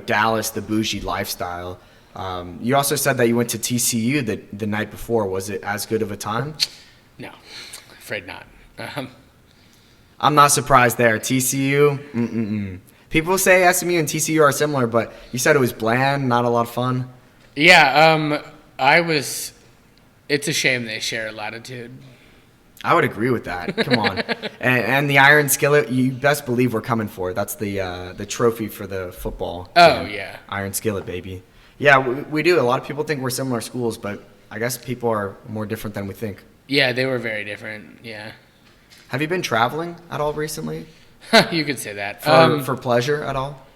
Dallas, the bougie lifestyle. You also said that you went to TCU the night before. Was it as good of a time? No, afraid not. I'm not surprised there. TCU, People say SMU and TCU are similar, but you said it was bland, not a lot of fun. Yeah, it's a shame they share latitude. I would agree with that. Come on. and the Iron Skillet, you best believe we're coming for it. That's the trophy for the football. Oh, yeah. Iron Skillet, baby. Yeah, we do. A lot of people think we're similar schools, but I guess people are more different than we think. Yeah, they were very different. Yeah. Have you been traveling at all recently? You could say that. For pleasure at all?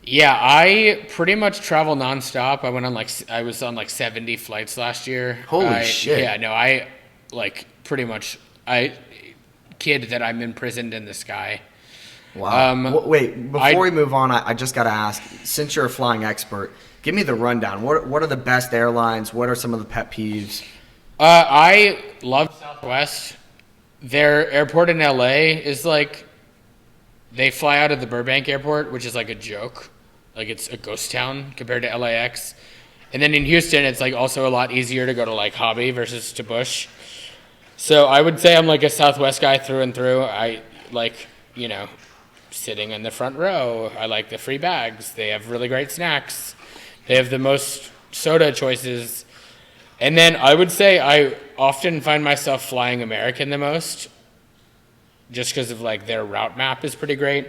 Yeah, I pretty much travel nonstop. I was on like 70 flights last year. Holy shit. Yeah, no, I like pretty much kid that I'm imprisoned in the sky. Wow. Wait, before we move on, I just got to ask, since you're a flying expert, give me the rundown. What are the best airlines? What are some of the pet peeves? I love Southwest. Their airport in LA is like, they fly out of the Burbank airport, which is like a joke. Like it's a ghost town compared to LAX. And then in Houston, it's like also a lot easier to go to like Hobby versus to Bush. So I would say I'm like a Southwest guy through and through. I like, sitting in the front row. I like the free bags. They have really great snacks. They have the most soda choices. And then I would say I often find myself flying American the most, just because of like their route map is pretty great.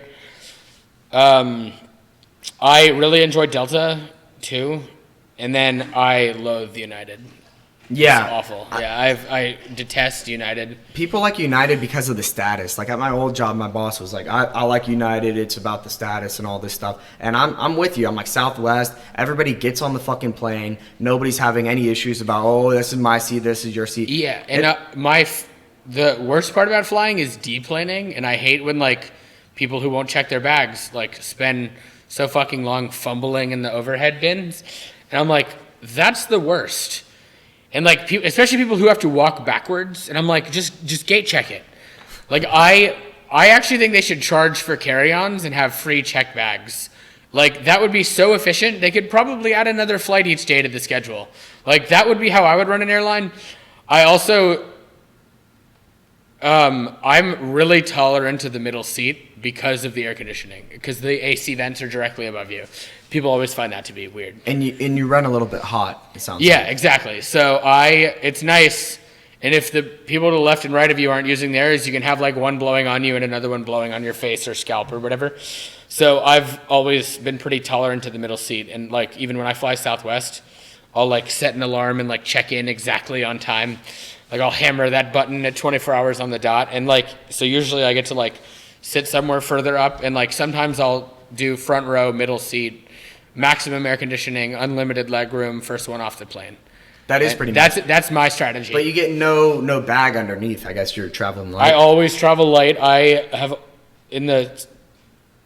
I really enjoy Delta too, and then I loathe United. Yeah, It's awful. I detest United. people like United because of the status. Like at my old job, my boss was like, I like United. It's about the status and all this stuff. And I'm with you. I'm like Southwest. Everybody gets on the fucking plane. Nobody's having any issues about, oh, this is my seat, this is your seat. Yeah, and the worst part about flying is deplaning, and I hate when like people who won't check their bags like spend so fucking long fumbling in the overhead bins, and I'm like, that's the worst. And like, especially people who have to walk backwards, and I'm like, just gate check it. Like I actually think they should charge for carry-ons and have free check bags. Like that would be so efficient. They could probably add another flight each day to the schedule. Like that would be how I would run an airline. I also, I'm really tolerant of the middle seat because of the air conditioning, because the AC vents are directly above you. People always find that to be weird. And you run a little bit hot, it sounds Yeah, like. exactly. So it's nice. And if the people to the left and right of you aren't using theirs, you can have like one blowing on you and another one blowing on your face or scalp or whatever. So I've always been pretty tolerant to the middle seat. And like, even when I fly Southwest, I'll like set an alarm and like check in exactly on time. Like I'll hammer that button at 24 hours on the dot. And like, so usually I get to like sit somewhere further up, and like sometimes I'll do front row, middle seat, maximum air conditioning, unlimited leg room, first one off the plane. That is pretty nice. That's my strategy. But you get no bag underneath. I guess you're traveling light. I always travel light. I have, in the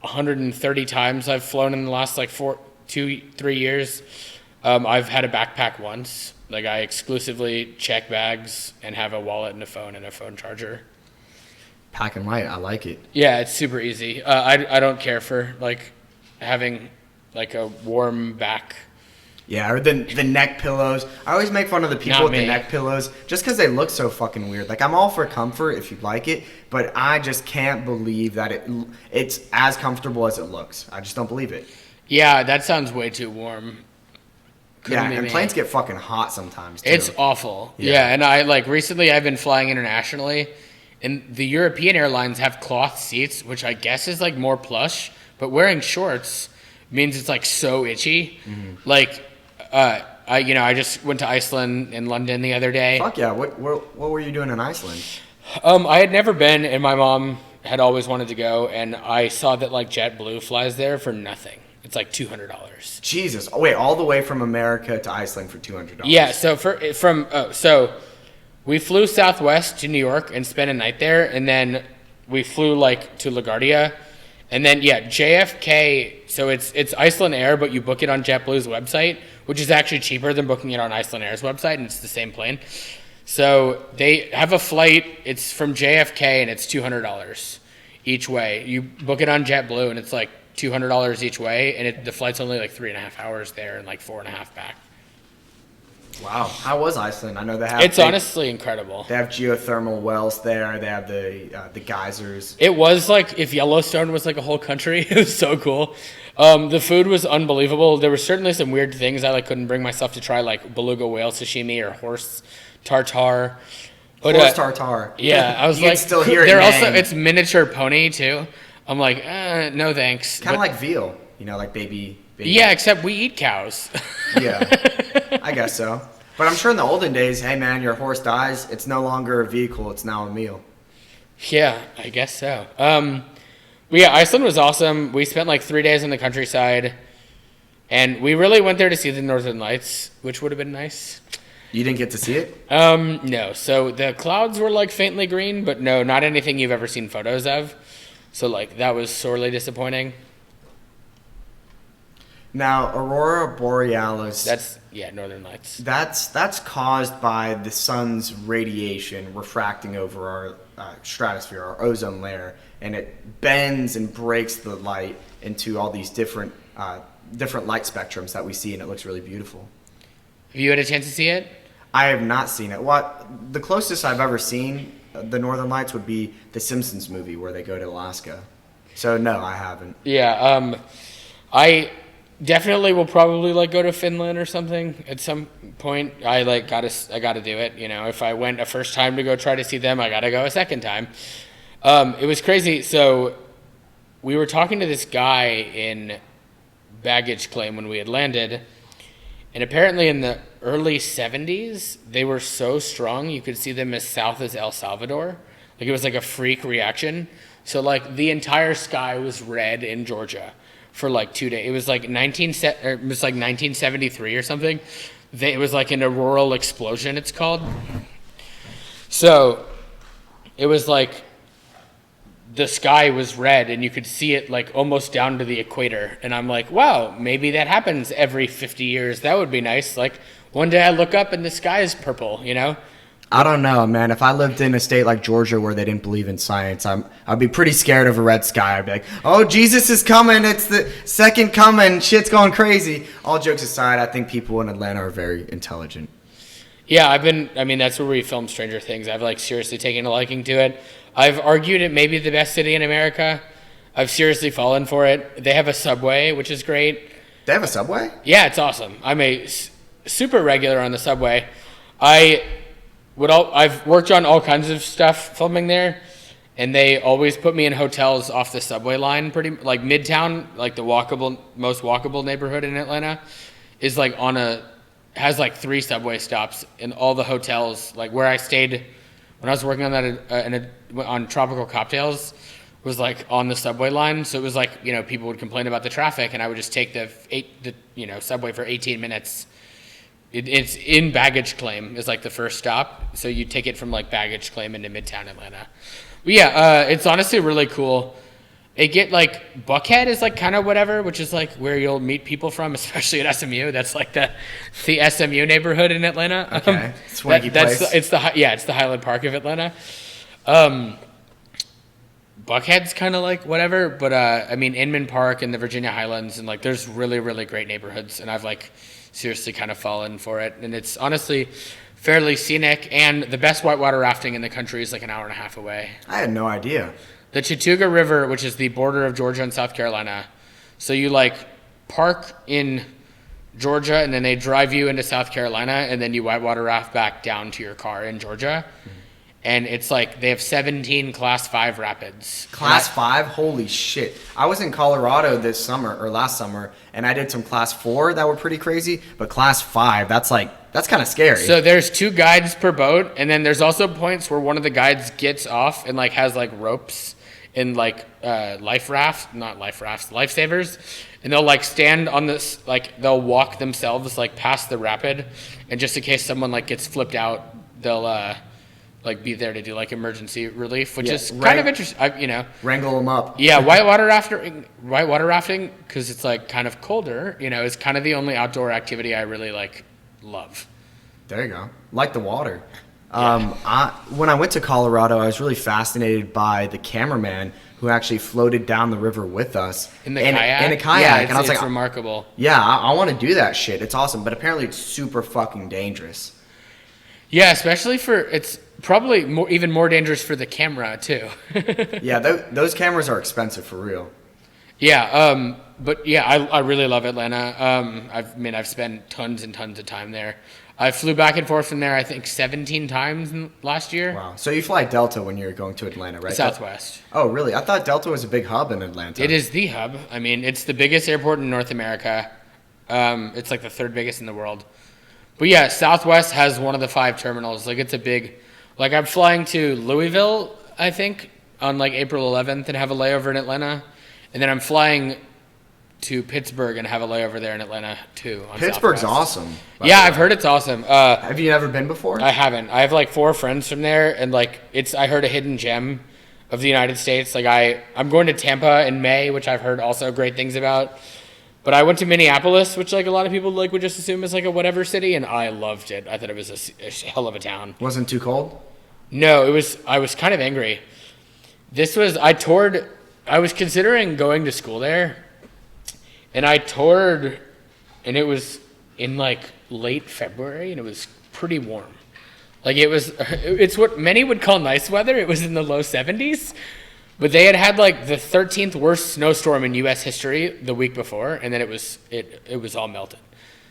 130 times I've flown in the last like 2-3 years, I've had a backpack once. Like I exclusively check bags and have a wallet and a phone charger. Packing light, I like it. Yeah, it's super easy. I don't care for like having like a warm back. Yeah, or the neck pillows. I always make fun of the people Not with me. the neck pillows just because they look so fucking weird. Like, I'm all for comfort if you like it, but I just can't believe that it's as comfortable as it looks. I just don't believe it. Yeah, that sounds way too warm. Yeah, and planes get fucking hot sometimes, too. It's awful. Yeah. Yeah, and I like recently I've been flying internationally, and the European airlines have cloth seats, which I guess is like more plush, but wearing shorts means it's like so itchy. Mm-hmm. Like, I just went to Iceland and London the other day. Fuck yeah. What were you doing in Iceland? I had never been, and my mom had always wanted to go, and I saw that like JetBlue flies there for nothing. It's like $200. Jesus. Oh, wait, all the way from America to Iceland for $200. Yeah, so we flew Southwest to New York and spent a night there, and then we flew like to LaGuardia, and then JFK. So it's Iceland Air, but you book it on JetBlue's website, which is actually cheaper than booking it on Iceland Air's website, and it's the same plane. So they have a flight. It's from JFK, and it's $200 each way. You book it on JetBlue, and it's like $200 each way, and the flight's only like 3.5 hours there and like 4.5 back. Wow. How was Iceland? I know they have... It's honestly incredible. They have geothermal wells there. They have the geysers. It was like if Yellowstone was like a whole country. It was so cool. The food was unbelievable. There were certainly some weird things I like couldn't bring myself to try, like beluga whale sashimi or horse tartare. But, Horse tartare. Yeah, I was You can like, still hear it they're name. also it's miniature pony too. I'm like, no thanks. Kind of But- like veal. Like baby. Yeah, except we eat cows. Yeah, I guess so. But I'm sure in the olden days, hey man, your horse dies, it's no longer a vehicle, it's now a meal. Yeah, I guess so. But yeah, Iceland was awesome. We spent like 3 days in the countryside, and we really went there to see the Northern Lights, which would have been nice. You didn't get to see it? No. So the clouds were like faintly green, but no, not anything you've ever seen photos of. So like that was sorely disappointing. Now, Aurora Borealis, Northern Lights. that's caused by the sun's radiation refracting over our stratosphere, our ozone layer, and it bends and breaks the light into all these different light spectrums that we see, and it looks really beautiful. Have you had a chance to see it? I have not seen it. The closest I've ever seen the Northern Lights would be the Simpsons movie where they go to Alaska. So no, I haven't. Yeah, I definitely will probably like go to Finland or something at some point. I gotta do it. You know, if I went a first time to go try to see them, I gotta go a second time. It was crazy. So we were talking to this guy in baggage claim when we had landed, and apparently in the early 70s, they were so strong you could see them as south as El Salvador. Like it was like a freak reaction. So like the entire sky was red in Georgia for like 2 days. It was like 1973 or something. It was like an auroral explosion, it's called. So it was like the sky was red and you could see it like almost down to the equator. And I'm like, wow, maybe that happens every 50 years. That would be nice. Like one day I look up and the sky is purple, you know? I don't know, man. If I lived in a state like Georgia where they didn't believe in science, I'd be pretty scared of a red sky. I'd be like, oh, Jesus is coming. It's the second coming. Shit's going crazy. All jokes aside, I think people in Atlanta are very intelligent. Yeah, that's where we filmed Stranger Things. I've like seriously taken a liking to it. I've argued it may be the best city in America. I've seriously fallen for it. They have a subway, which is great. They have a subway? Yeah, it's awesome. I'm a super regular on the subway. I've worked on all kinds of stuff filming there, and they always put me in hotels off the subway line, pretty like Midtown, like the most walkable neighborhood in Atlanta, is like has like 3 subway stops, and all the hotels, like where I stayed when I was working on that on Tropical Cocktails, was like on the subway line. So it was like, you know, people would complain about the traffic, and I would just take the subway for 18 minutes. It's in baggage claim is like the first stop, so you take it from like baggage claim into Midtown Atlanta. But yeah, it's honestly really cool. It get like Buckhead is like kind of whatever, which is like where you'll meet people from, especially at SMU. That's like the SMU neighborhood in Atlanta. Okay, swanky place. It's the Highland Park of Atlanta. Buckhead's kind of like whatever, but Inman Park and the Virginia Highlands and like there's really really great neighborhoods, and I've like seriously kind of fallen for it, and it's honestly fairly scenic, and the best whitewater rafting in the country is like an hour and a half away. I had no idea. The Chattooga River, which is the border of Georgia and South Carolina, so you like park in Georgia and then they drive you into South Carolina and then you whitewater raft back down to your car in Georgia. And it's like they have 17 class 5 rapids. Class 5? Holy shit. I was in Colorado last summer, and I did some class 4 that were pretty crazy, but class 5, that's kind of scary. So there's 2 guides per boat, and then there's also points where one of the guides gets off and like has like ropes and like lifesavers, and they'll like stand on this, like they'll walk themselves like past the rapid, and just in case someone like gets flipped out, they'll like be there to do like emergency relief, which is kind of interesting. Wrangle them up. Yeah, whitewater rafting, because it's like kind of colder. Is kind of the only outdoor activity I really like love. There you go. Like the water. Yeah. When I went to Colorado, I was really fascinated by the cameraman who actually floated down the river with us in a kayak. Yeah, and I was like, remarkable. Yeah, I want to do that shit. It's awesome, but apparently it's super fucking dangerous. Yeah, especially it's probably even more dangerous for the camera too. Yeah, those cameras are expensive for real. Yeah, but yeah, I really love Atlanta. I've spent tons and tons of time there. I flew back and forth from there, I think 17 times last year. Wow. So you fly Delta when you're going to Atlanta, right? Southwest. Oh, really? I thought Delta was a big hub in Atlanta. It is the hub. It's the biggest airport in North America. It's like the 3rd biggest in the world. But yeah, Southwest has one of the 5 terminals. Like it's a big, like I'm flying to Louisville, I think, on like April 11th and have a layover in Atlanta. And then I'm flying to Pittsburgh and have a layover there in Atlanta too. Pittsburgh's awesome. Yeah, I've heard it's awesome. Have you ever been before? I haven't. I have like 4 friends from there, and like I heard a hidden gem of the United States. Like I'm going to Tampa in May, which I've heard also great things about. But I went to Minneapolis, which like a lot of people like would just assume is like a whatever city, and I loved it. I thought it was a hell of a town. Wasn't too cold? No, it was. I was kind of angry. I was considering going to school there, and I toured, and it was in like late February, and it was pretty warm. Like it's what many would call nice weather. It was in the low 70s, But they had like the 13th worst snowstorm in U.S. history the week before, and then it was all melted.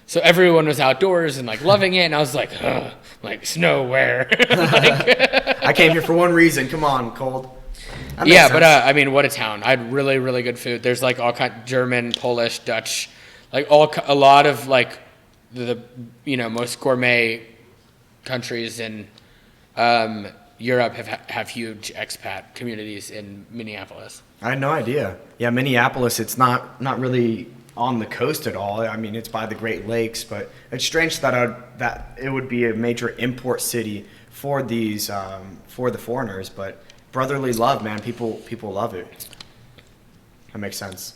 So everyone was outdoors and like loving it, and I was like, ugh, like snow where? Like, I came here for one reason. Come on, cold. That makes yeah, sense. but I mean, what a town! I had really, really good food. There's like all kind German, Polish, Dutch, like a lot of like the most gourmet countries in Europe have huge expat communities in Minneapolis. I had no idea. Yeah, Minneapolis, it's not really on the coast at all. I mean, it's by the Great Lakes, but it's strange that it would be a major import city for these for the foreigners. But brotherly love, man, people love it. That makes sense.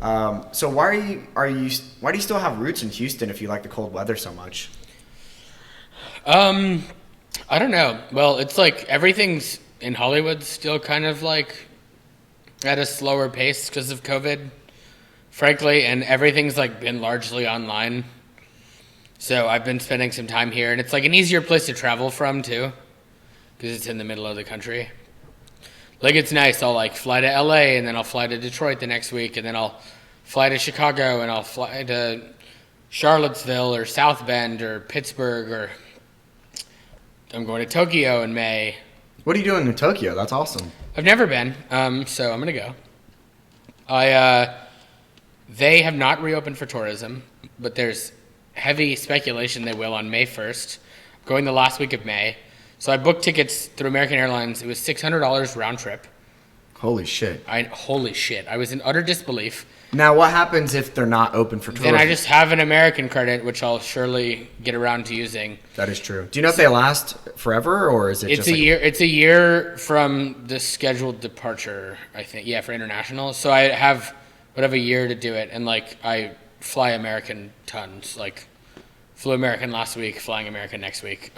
So why do you still have roots in Houston if you like the cold weather so much? I don't know. Well, it's like everything's in Hollywood still kind of like at a slower pace because of COVID, frankly, and everything's like been largely online. So I've been spending some time here, and it's like an easier place to travel from too, because it's in the middle of the country. Like it's nice. I'll like fly to LA, and then I'll fly to Detroit the next week, and then I'll fly to Chicago, and I'll fly to Charlottesville or South Bend or Pittsburgh, or I'm going to Tokyo in May. What are you doing in Tokyo? That's awesome. I've never been, so I'm gonna go. They have not reopened for tourism, but there's heavy speculation they will on May 1st. Going the last week of May. So I booked tickets through American Airlines. It was $600 round trip. Holy shit. Holy shit. I was in utter disbelief. Now, what happens if they're not open for tourism? Then I just have an American credit, which I'll surely get around to using. That is true. Do you know if they last forever, or is it It's just a like year. It's a year from the scheduled departure, I think. Yeah, for international. So I have a year to do it, and like I fly American tons. Like flew American last week, flying American next week.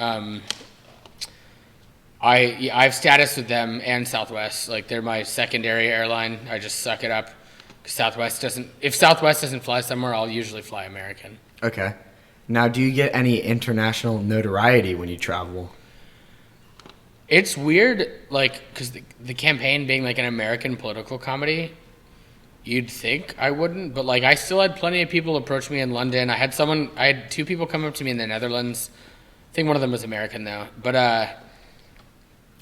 I have status with them and Southwest. Like they're my secondary airline. I just suck it up. If Southwest doesn't fly somewhere, I'll usually fly American. Okay. Now, do you get any international notoriety when you travel? It's weird, like, because the campaign being like an American political comedy, you'd think I wouldn't, but like I still had plenty of people approach me in London. I had two people come up to me in the Netherlands. I think one of them was American though, but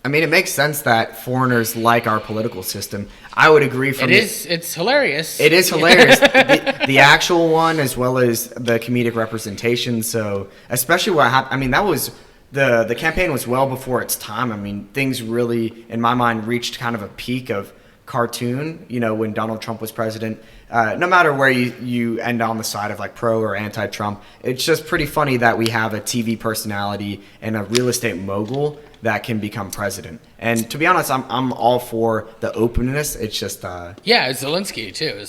I mean, it makes sense that foreigners like our political system. I would agree. It's hilarious. It is hilarious. the actual one, as well as the comedic representation. So, especially what happened. I mean, that was the campaign was well before its time. I mean, things really, in my mind, reached kind of a peak of cartoon. When Donald Trump was president. No matter where you end on the side of like pro or anti-Trump, it's just pretty funny that we have a TV personality and a real estate mogul that can become president. And to be honest, I'm all for the openness. It's just yeah, it's Zelensky too.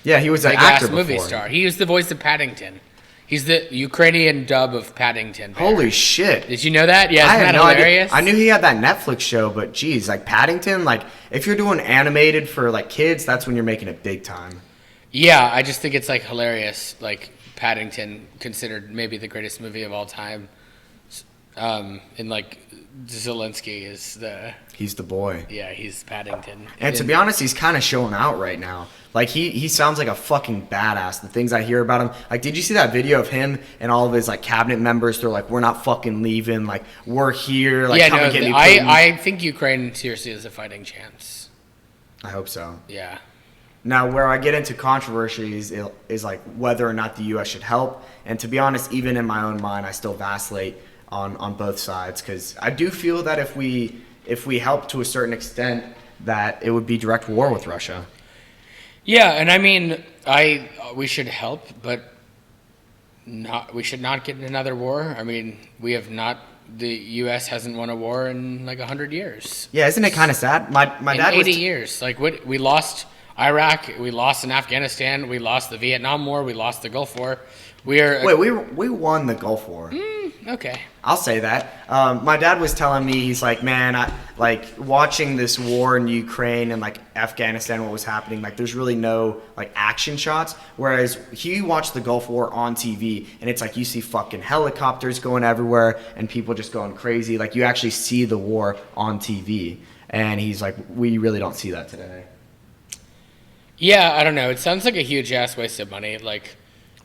He was an actor movie before. star. He was the voice of Paddington. He's the Ukrainian dub of Paddington. Holy shit! Did you know that? Yeah, I isn't had that no hilarious? idea. I knew he had that Netflix show, but geez, like Paddington, like if you're doing animated for like kids, that's when you're making it big time. Yeah, I just think it's like hilarious. Like Paddington, considered maybe the greatest movie of all time. And like Zelensky he's the boy. Yeah, he's Paddington. And to be honest, he's kind of showing out right now. Like he sounds like a fucking badass. The things I hear about him. Like, did you see that video of him and all of his like cabinet members? They're like, we're not fucking leaving. Like, we're here. Like, yeah, come no, and get me. Putin. I think Ukraine seriously has a fighting chance. I hope so. Yeah. Now, where I get into controversies is like whether or not the U.S. should help. And to be honest, even in my own mind, I still vacillate on both sides, because I do feel that if we help to a certain extent, that it would be direct war with Russia. Yeah, and I mean, we should help, but we should not get in another war. I mean, the U.S. hasn't won a war in like 100 years. Yeah, isn't it kind of sad? My dad was 80 years. Like we lost Iraq, we lost in Afghanistan, we lost the Vietnam War, we lost the Gulf War. We won the Gulf War. Okay. I'll say that. My dad was telling me, he's like, man, I like watching this war in Ukraine and like Afghanistan, what was happening. Like, there's really no like action shots. Whereas he watched the Gulf War on TV, and it's like you see fucking helicopters going everywhere and people just going crazy. Like, you actually see the war on TV. and he's like, we really don't see that today. Yeah, I don't know. It sounds like a huge ass waste of money. Like,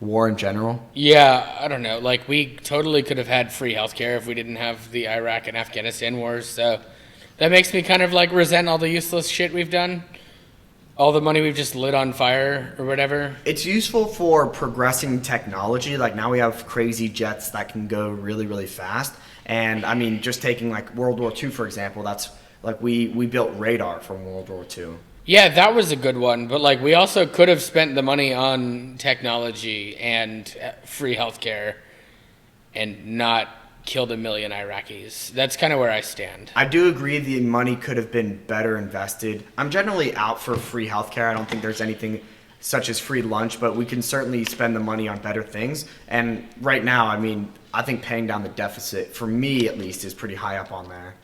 War in general. yeah, I don't know. Like, we totally could have had free healthcare if we didn't have the Iraq and Afghanistan wars. So that makes me kind of like resent all the useless shit we've done. All the money we've just lit on fire or whatever. It's useful for progressing technology. Like now we have crazy jets that can go really, really fast. And I mean, just taking like World War II, for example, that's like we built radar from World War II. Yeah, that was a good one. But like, we also could have spent the money on technology and free healthcare and not killed 1 million Iraqis. That's kind of where I stand. I do agree the money could have been better invested. I'm generally out for free healthcare. I don't think there's anything such as free lunch, but we can certainly spend the money on better things. And right now, I mean, I think paying down the deficit, for me at least, is pretty high up on there.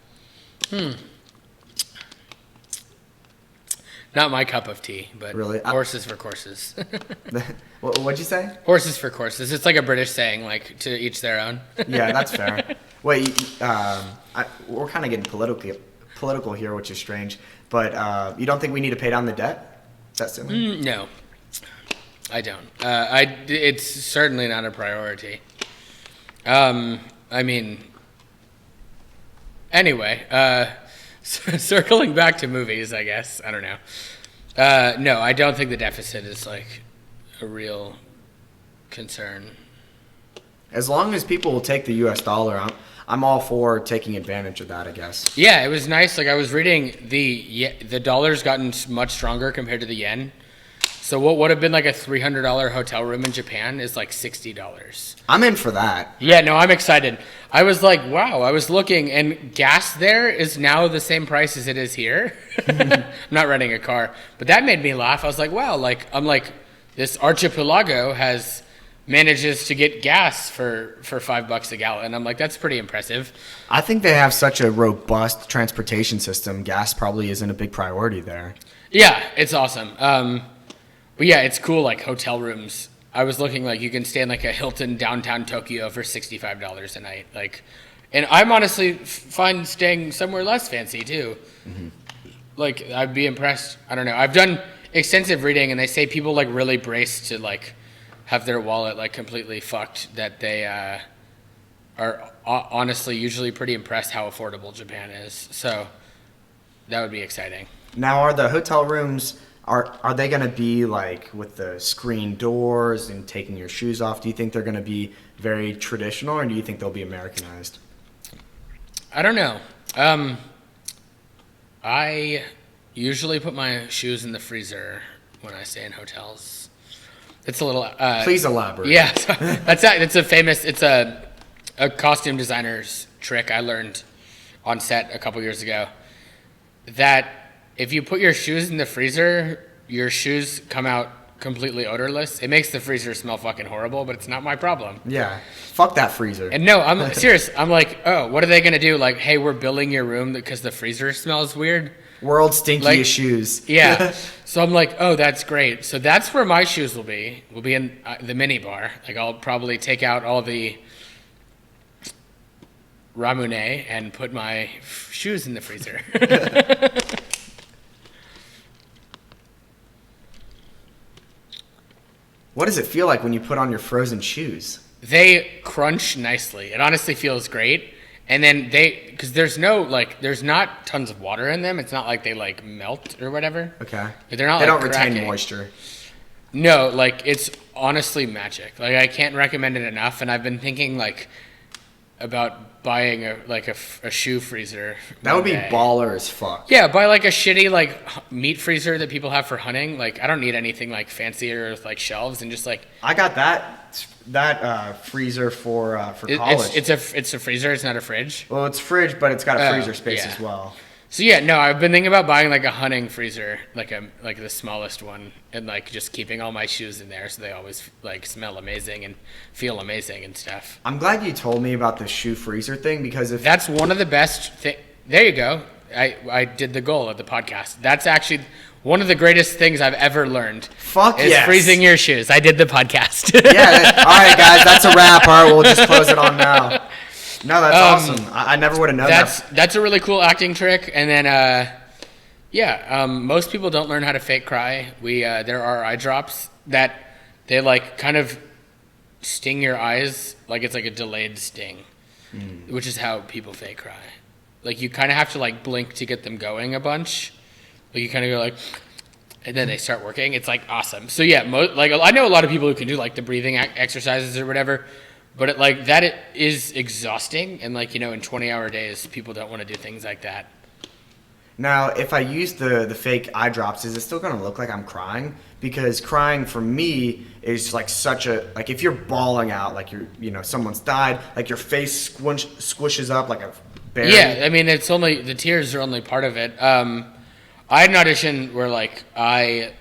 Not my cup of tea, but Really? horses for courses. What'd you say? Horses for courses. It's like a British saying, like, to each their own. Yeah, that's fair. Wait, we're kind of getting political here, which is strange. But you don't think we need to pay down the debt? Is that silly? No, I don't. It's certainly not a priority. I mean, anyway, circling back to movies, I guess. I don't know. No, I don't think the deficit is like a real concern. As long as people will take the U.S. dollar, I'm all for taking advantage of that, I guess. Yeah, it was nice. Like I was reading, the dollar's gotten much stronger compared to the yen. So what would have been like a $300 hotel room in Japan is like $60. I'm in for that. Yeah, no, I'm excited. I was like, wow, I was looking, and gas there is now the same price as it is here. I'm not renting a car. But that made me laugh. I was like, wow, like I'm like, this archipelago manages to get gas for $5 a gallon. I'm like, that's pretty impressive. I think they have such a robust transportation system. Gas probably isn't a big priority there. Yeah, it's awesome. But yeah, it's cool, like hotel rooms. I was looking like you can stay in like a Hilton downtown Tokyo for $65 a night. Like, and I'm honestly fine staying somewhere less fancy too. Mm-hmm. Like, I'd be impressed. I don't know. I've done extensive reading, and they say people like really brace to like have their wallet like completely fucked. That they are honestly usually pretty impressed how affordable Japan is. So that would be exciting. Now, are the hotel rooms? Are they going to be like with the screen doors and taking your shoes off? Do you think they're going to be very traditional, or do you think they'll be Americanized? I don't know. I usually put my shoes in the freezer when I stay in hotels. It's a little. Please elaborate. Yeah, it's a costume designer's trick I learned on set a couple years ago. That if you put your shoes in the freezer, your shoes come out completely odorless. It makes the freezer smell fucking horrible, but it's not my problem. Yeah. Fuck that freezer. And no, I'm serious. I'm like, oh, what are they going to do? Like, hey, we're billing your room because the freezer smells weird. World's stinkiest shoes. Yeah. So I'm like, oh, that's great. So that's where my shoes will be. Will be in the mini bar. Like, I'll probably take out all the ramune and put my shoes in the freezer. What does it feel like when you put on your frozen shoes? They crunch nicely. It honestly feels great. And then because there's not tons of water in them. It's not like they like melt or whatever. Okay. But they're not. They like don't retain cracking. moisture. No, like it's honestly magic. Like I can't recommend it enough. And I've been thinking like about buying a shoe freezer. That would be baller as fuck. Yeah, buy like a shitty like meat freezer that people have for hunting. Like I don't need anything like fancier with like shelves and just like. I got that freezer for college. It's a freezer. It's not a fridge. Well, it's fridge, but it's got a freezer space as well. So yeah, no, I've been thinking about buying like a hunting freezer, like the smallest one, and like just keeping all my shoes in there so they always like smell amazing and feel amazing and stuff. I'm glad you told me about the shoe freezer thing because if that's one of the best thing. There you go. I did the goal of the podcast. That's actually one of the greatest things I've ever learned. Fuck is yes. Freezing your shoes. I did the podcast. Yeah. All right, guys, that's a wrap. All right, we'll just close it on now. No, that's awesome. I never would have known That's a really cool acting trick. And then, most people don't learn how to fake cry. There are eye drops that they like kind of sting your eyes, like it's like a delayed sting, which is how people fake cry. Like you kind of have to like blink to get them going a bunch. Like you kind of go like, and then they start working. It's like awesome. So yeah, like I know a lot of people who can do like the breathing exercises or whatever, but it is exhausting. And like, in 20-hour days, people don't want to do things like that. Now, if I use the fake eye drops, is it still going to look like I'm crying? Because crying for me is like like if you're bawling out, like someone's died, like your face squishes up like a bear. Yeah, I mean, the tears are only part of it. I had an audition where like I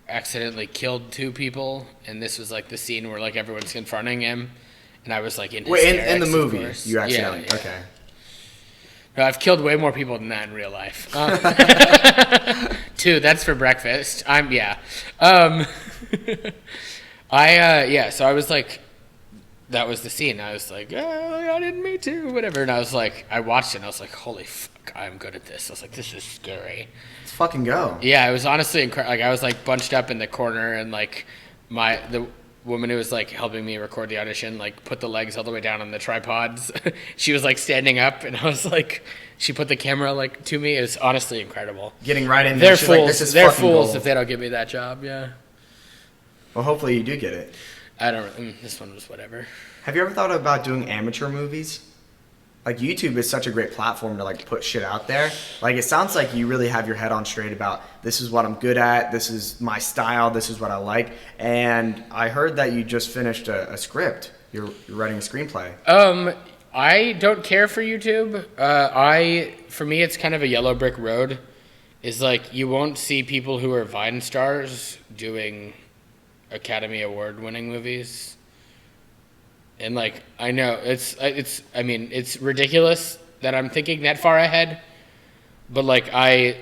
accidentally killed 2 people, and this was like the scene where like everyone's confronting him, and I was like in hysterics. In the movie, you accidentally, yeah. Okay. No, I've killed way more people than that in real life. 2, that's for breakfast. So I was like, that was the scene. I was like, oh, I didn't mean to, whatever. And I was like, I watched it and I was like, holy fuck, I'm good at this. I was like, this is scary. Let's fucking go. Yeah, it was honestly incredible. Like I was like bunched up in the corner, and like the woman who was like helping me record the audition like put the legs all the way down on the tripods. She was like standing up, and I was like, she put the camera like to me. It was honestly incredible. Getting right in there. They're fools. Like, this is They're fucking fools gold. if they don't give me that job. Yeah. Well, hopefully you do get it. I don't. This one was whatever. Have you ever thought about doing amateur movies? Like YouTube is such a great platform to like put shit out there. Like it sounds like you really have your head on straight about this is what I'm good at, this is my style, this is what I like. And I heard that you just finished a script. You're writing a screenplay. I don't care for YouTube. For me, it's kind of a yellow brick road. Is like you won't see people who are Vine stars doing Academy Award winning movies. And like I know it's ridiculous that I'm thinking that far ahead, but like I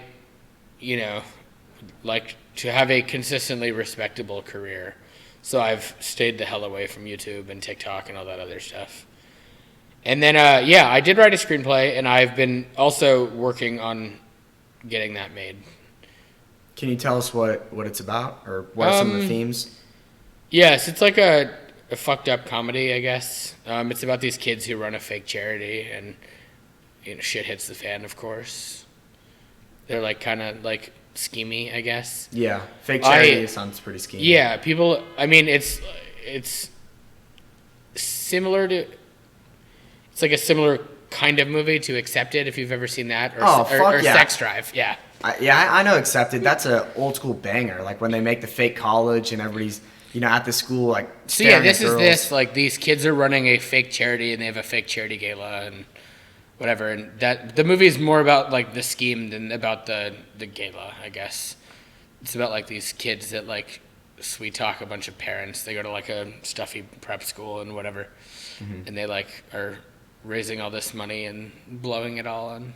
like to have a consistently respectable career, so I've stayed the hell away from YouTube and TikTok and all that other stuff. And then I did write a screenplay, and I've been also working on getting that made. Can you tell us what it's about, or what are some of the themes? Yes, it's like a fucked up comedy, I guess. It's about these kids who run a fake charity, and shit hits the fan, of course. They're like kind of like schemy, I guess. Yeah, fake charity sounds pretty schemy. Yeah, people. I mean, it's similar to. It's like a similar kind of movie to Accepted, if you've ever seen that, or Sex Drive. Yeah. I know Accepted. That's a old school banger. Like when they make the fake college and everybody's at the school like. So yeah, like these kids are running a fake charity, and they have a fake charity gala and whatever, and that the movie is more about like the scheme than about the gala, I guess. It's about like these kids that like sweet talk a bunch of parents. They go to like a stuffy prep school and whatever, and they like are raising all this money and blowing it all on.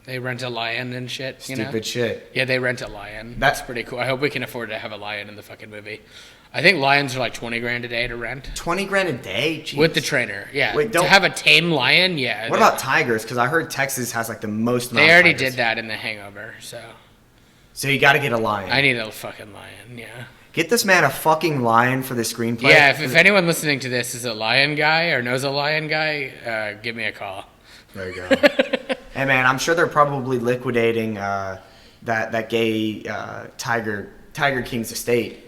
They rent a lion and shit. Stupid shit. Yeah, they rent a lion. That's pretty cool. I hope we can afford to have a lion in the fucking movie. I think lions are like $20,000 a day to rent. $20,000 a day? Jeez. With the trainer, yeah. Wait, to have a tame lion, yeah. What about tigers? Because I heard Texas has like the most amount They already of tigers. did that in The Hangover, so. So you got to get a lion. I need a fucking lion, yeah. Get this man a fucking lion for the screenplay. Yeah, if anyone listening to this is a lion guy or knows a lion guy, give me a call. There you go. Hey man, I'm sure they're probably liquidating that gay Tiger King's estate.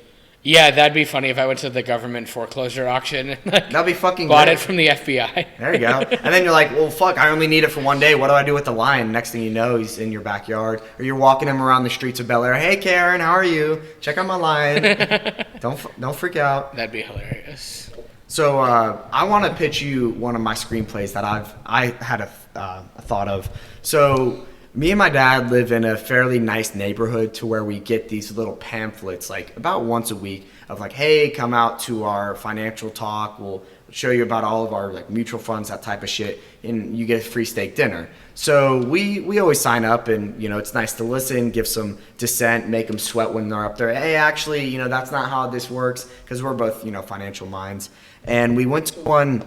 Yeah, that'd be funny if I went to the government foreclosure auction and that'd be fucking bought great. it from the FBI. There you go. And then you're like, well, fuck, I only need it for one day. What do I do with the lion? Next thing you know, he's in your backyard. Or you're walking him around the streets of Bel Air. Hey, Karen, how are you? Check out my lion. Don't freak out. That'd be hilarious. So I want to pitch you one of my screenplays that I had a thought of. So me and my dad live in a fairly nice neighborhood to where we get these little pamphlets like about once a week of like, hey, come out to our financial talk. We'll show you about all of our like mutual funds, that type of shit, and you get a free steak dinner. So we always sign up, and it's nice to listen, give some dissent, make them sweat when they're up there. Hey, actually, that's not how this works, because we're both financial minds. And we went to one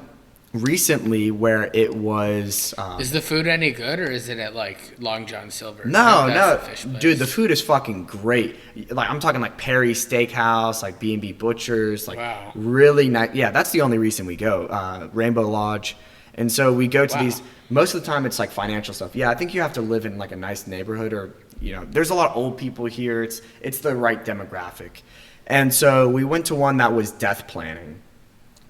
recently where it was. Is the food any good, or is it at like Long John Silver's? No, That's the fish place. dude, the food is fucking great. Like I'm talking like Perry Steakhouse, like B&B Butchers, like Wow. really nice. Yeah, that's the only reason we go. Rainbow Lodge, and so we go to Wow. these. Most of the time, it's like financial stuff. Yeah, I think you have to live in like a nice neighborhood, or there's a lot of old people here. It's the right demographic, and so we went to one that was death planning.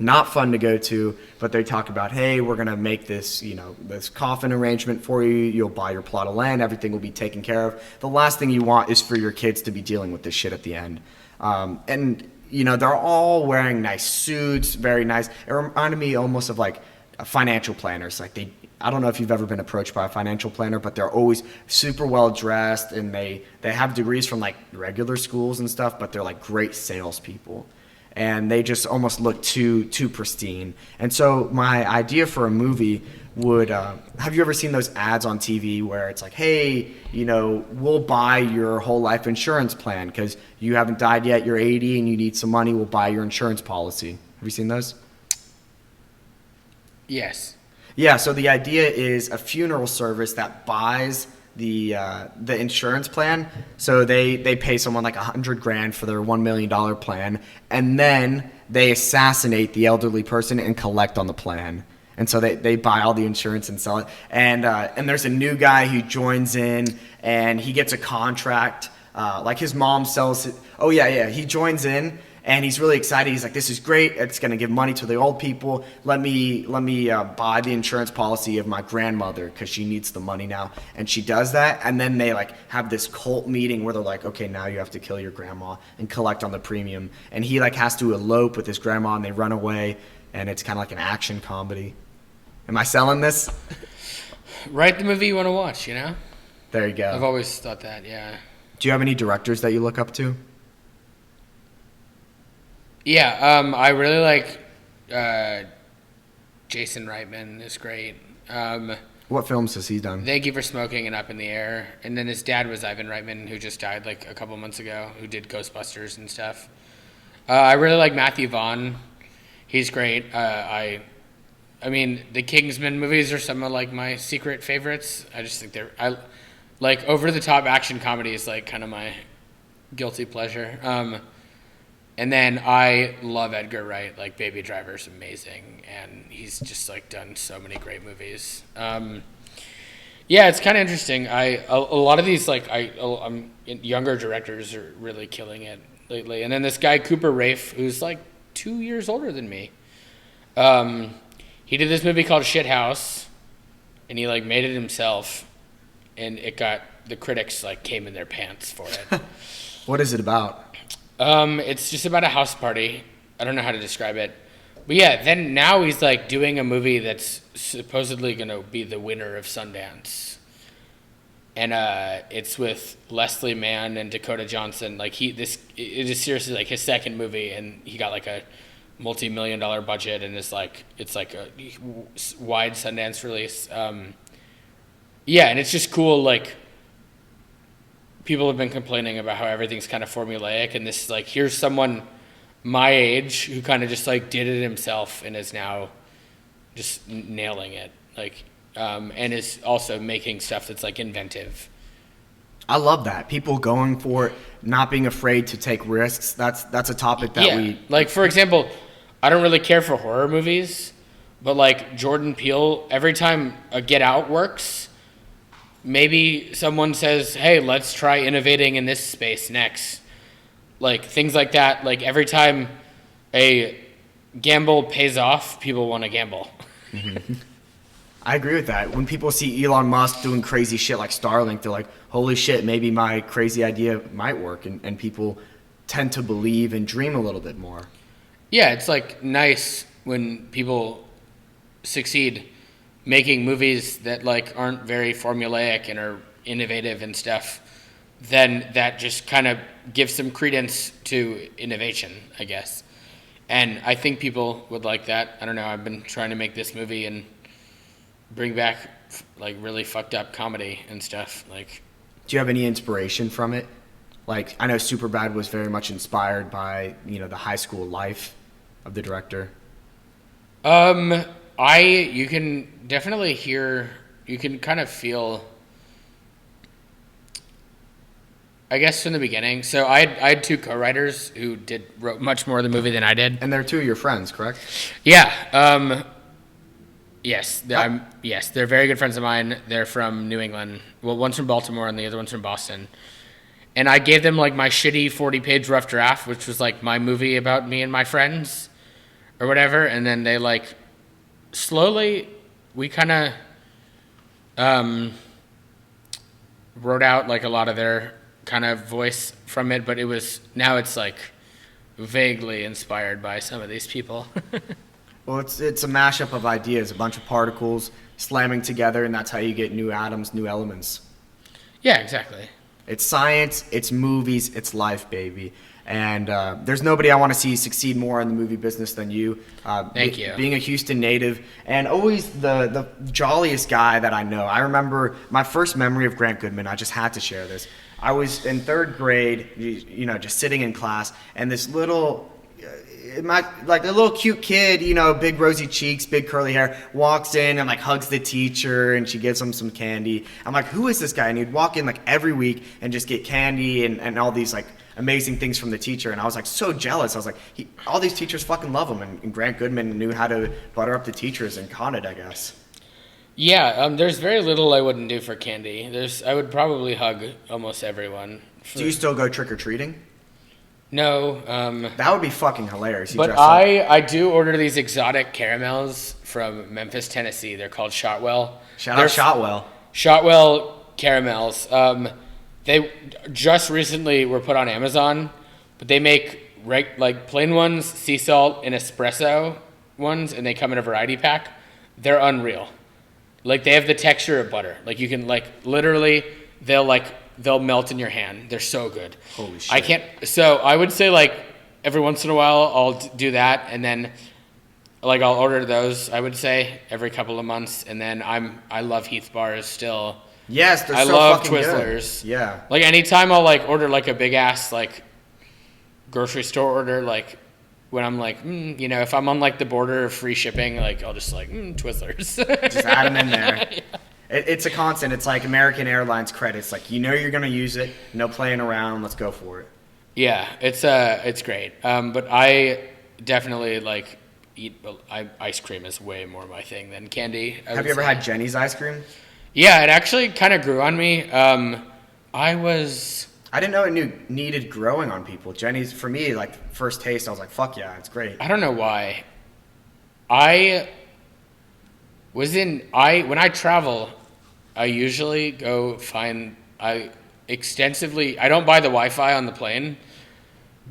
Not fun to go to, but they talk about, hey, we're gonna make this, this coffin arrangement for you. You'll buy your plot of land. Everything will be taken care of. The last thing you want is for your kids to be dealing with this shit at the end. And they're all wearing nice suits, very nice. It reminded me almost of like financial planners. Like I don't know if you've ever been approached by a financial planner, but they're always super well dressed, and they have degrees from like regular schools and stuff, but they're like great salespeople. And they just almost look too pristine. And so my idea for a movie would have you ever seen those ads on TV where it's like, hey, we'll buy your whole life insurance plan because you haven't died yet, you're 80 and you need some money, we'll buy your insurance policy. Have you seen those? Yes. Yeah, so the idea is a funeral service that buys the insurance plan. So they pay someone like $100,000 for their $1 million plan, and then they assassinate the elderly person and collect on the plan. And so they buy all the insurance and sell it. And there's a new guy who joins in, and he gets a contract. Like his mom sells it. Oh yeah, he joins in. And he's really excited. He's like, this is great. It's going to give money to the old people. Let me buy the insurance policy of my grandmother because she needs the money now. And she does that. And then they like have this cult meeting where they're like, okay, now you have to kill your grandma and collect on the premium. And he like has to elope with his grandma, and they run away. And it's kind of like an action comedy. Am I selling this? Write the movie you want to watch, There you go. I've always thought that, yeah. Do you have any directors that you look up to? Yeah, I really like Jason Reitman is great. What films has he done? Thank You for Smoking and Up in the Air. And then his dad was Ivan Reitman, who just died like a couple months ago, who did Ghostbusters and stuff. I really like Matthew Vaughn. He's great. I mean, the Kingsman movies are some of like my secret favorites. I just think I like over the top action comedy is like kind of my guilty pleasure. And then I love Edgar Wright. Like Baby Driver's amazing, and he's just like done so many great movies. Yeah, it's kind of interesting. A lot of these younger directors are really killing it lately. And then this guy Cooper Raiff, who's like 2 years older than me. He did this movie called Shithouse, and he like made it himself, and the critics like came in their pants for it. What is it about? It's just about a house party. I don't know how to describe it. But yeah, then now he's like doing a movie that's supposedly going to be the winner of Sundance. And it's with Leslie Mann and Dakota Johnson. Like it is seriously like his second movie, and he got like a multi-million-dollar budget, and it's like a wide Sundance release. Yeah, and it's just cool, like people have been complaining about how everything's kind of formulaic, and this is like, here's someone my age who kind of just like did it himself and is now just nailing it, like, and is also making stuff that's like inventive. I love that. People going for it, not being afraid to take risks. That's a topic that like, for example, I don't really care for horror movies, but like Jordan Peele, every time a Get Out works, maybe someone says, hey, let's try innovating in this space next. Like, things like that. Like, every time a gamble pays off, people want to gamble. Mm-hmm. I agree with that. When people see Elon Musk doing crazy shit like Starlink, they're like, holy shit, maybe my crazy idea might work. And people tend to believe and dream a little bit more. Yeah, it's, like, nice when people succeed making movies that like aren't very formulaic and are innovative and stuff. Then that just kind of gives some credence to innovation, I guess. And I think people would like that. I don't know. I've been trying to make this movie and bring back like really fucked up comedy and stuff. Like, do you have any inspiration from it? Like, I know Superbad was very much inspired by, the high school life of the director. You can definitely hear, you can kind of feel, I guess from the beginning. So I had two co-writers who wrote much more of the movie than I did. And they're two of your friends, correct? Yeah. Yes. Yes, they're very good friends of mine. They're from New England. Well, one's from Baltimore and the other one's from Boston. And I gave them like my shitty 40-page rough draft, which was like my movie about me and my friends or whatever. And then they like slowly, we kind of wrote out like a lot of their kind of voice from it, but now it's like vaguely inspired by some of these people. Well, it's a mashup of ideas, a bunch of particles slamming together, and that's how you get new atoms, new elements. Yeah, exactly. It's science, it's movies, it's life, baby. And there's nobody I want to see succeed more in the movie business than you. Thank you. Being a Houston native and always the jolliest guy that I know. I remember my first memory of Grant Goodman. I just had to share this. I was in third grade, just sitting in class, and this little, like a little cute kid, big rosy cheeks, big curly hair, walks in and like hugs the teacher, and she gives him some candy. I'm like, who is this guy? And he'd walk in like every week and just get candy and all these like amazing things from the teacher. And I was like so jealous. I was like, all these teachers fucking love him, and Grant Goodman knew how to butter up the teachers and con it, I guess. Yeah, there's very little I wouldn't do for candy. I would probably hug almost everyone. Do you still go trick-or-treating? No. That would be fucking hilarious. But I do order these exotic caramels from Memphis, Tennessee. They're called Shotwell. Shout out Shotwell. Shotwell caramels. They just recently were put on Amazon, but they make like plain ones, sea salt, and espresso ones, and they come in a variety pack. They're unreal. Like they have the texture of butter. Like you can like literally they'll melt in your hand. They're so good. Holy shit. So I would say like every once in a while I'll do that, and then like I'll order those, I would say every couple of months, and then I love Heath bars still. Yes, they're I so love fucking Twizzlers. good. Yeah. Like anytime I'll like order like a big ass like grocery store order, like when I'm like, if I'm on like the border of free shipping, like I'll just like Twizzlers. Just add them in there. Yeah. It's a constant. It's like American Airlines credits. Like you're gonna use it. No playing around. Let's go for it. Yeah, it's great. But I definitely like ice cream is way more my thing than candy. Have you ever had Jenny's ice cream? Yeah, it actually kind of grew on me. I didn't know it needed growing on people. Jenny's, for me, like first taste, I was like, fuck yeah, it's great. I don't know why. When I travel, I usually go I don't buy the Wi-Fi on the plane,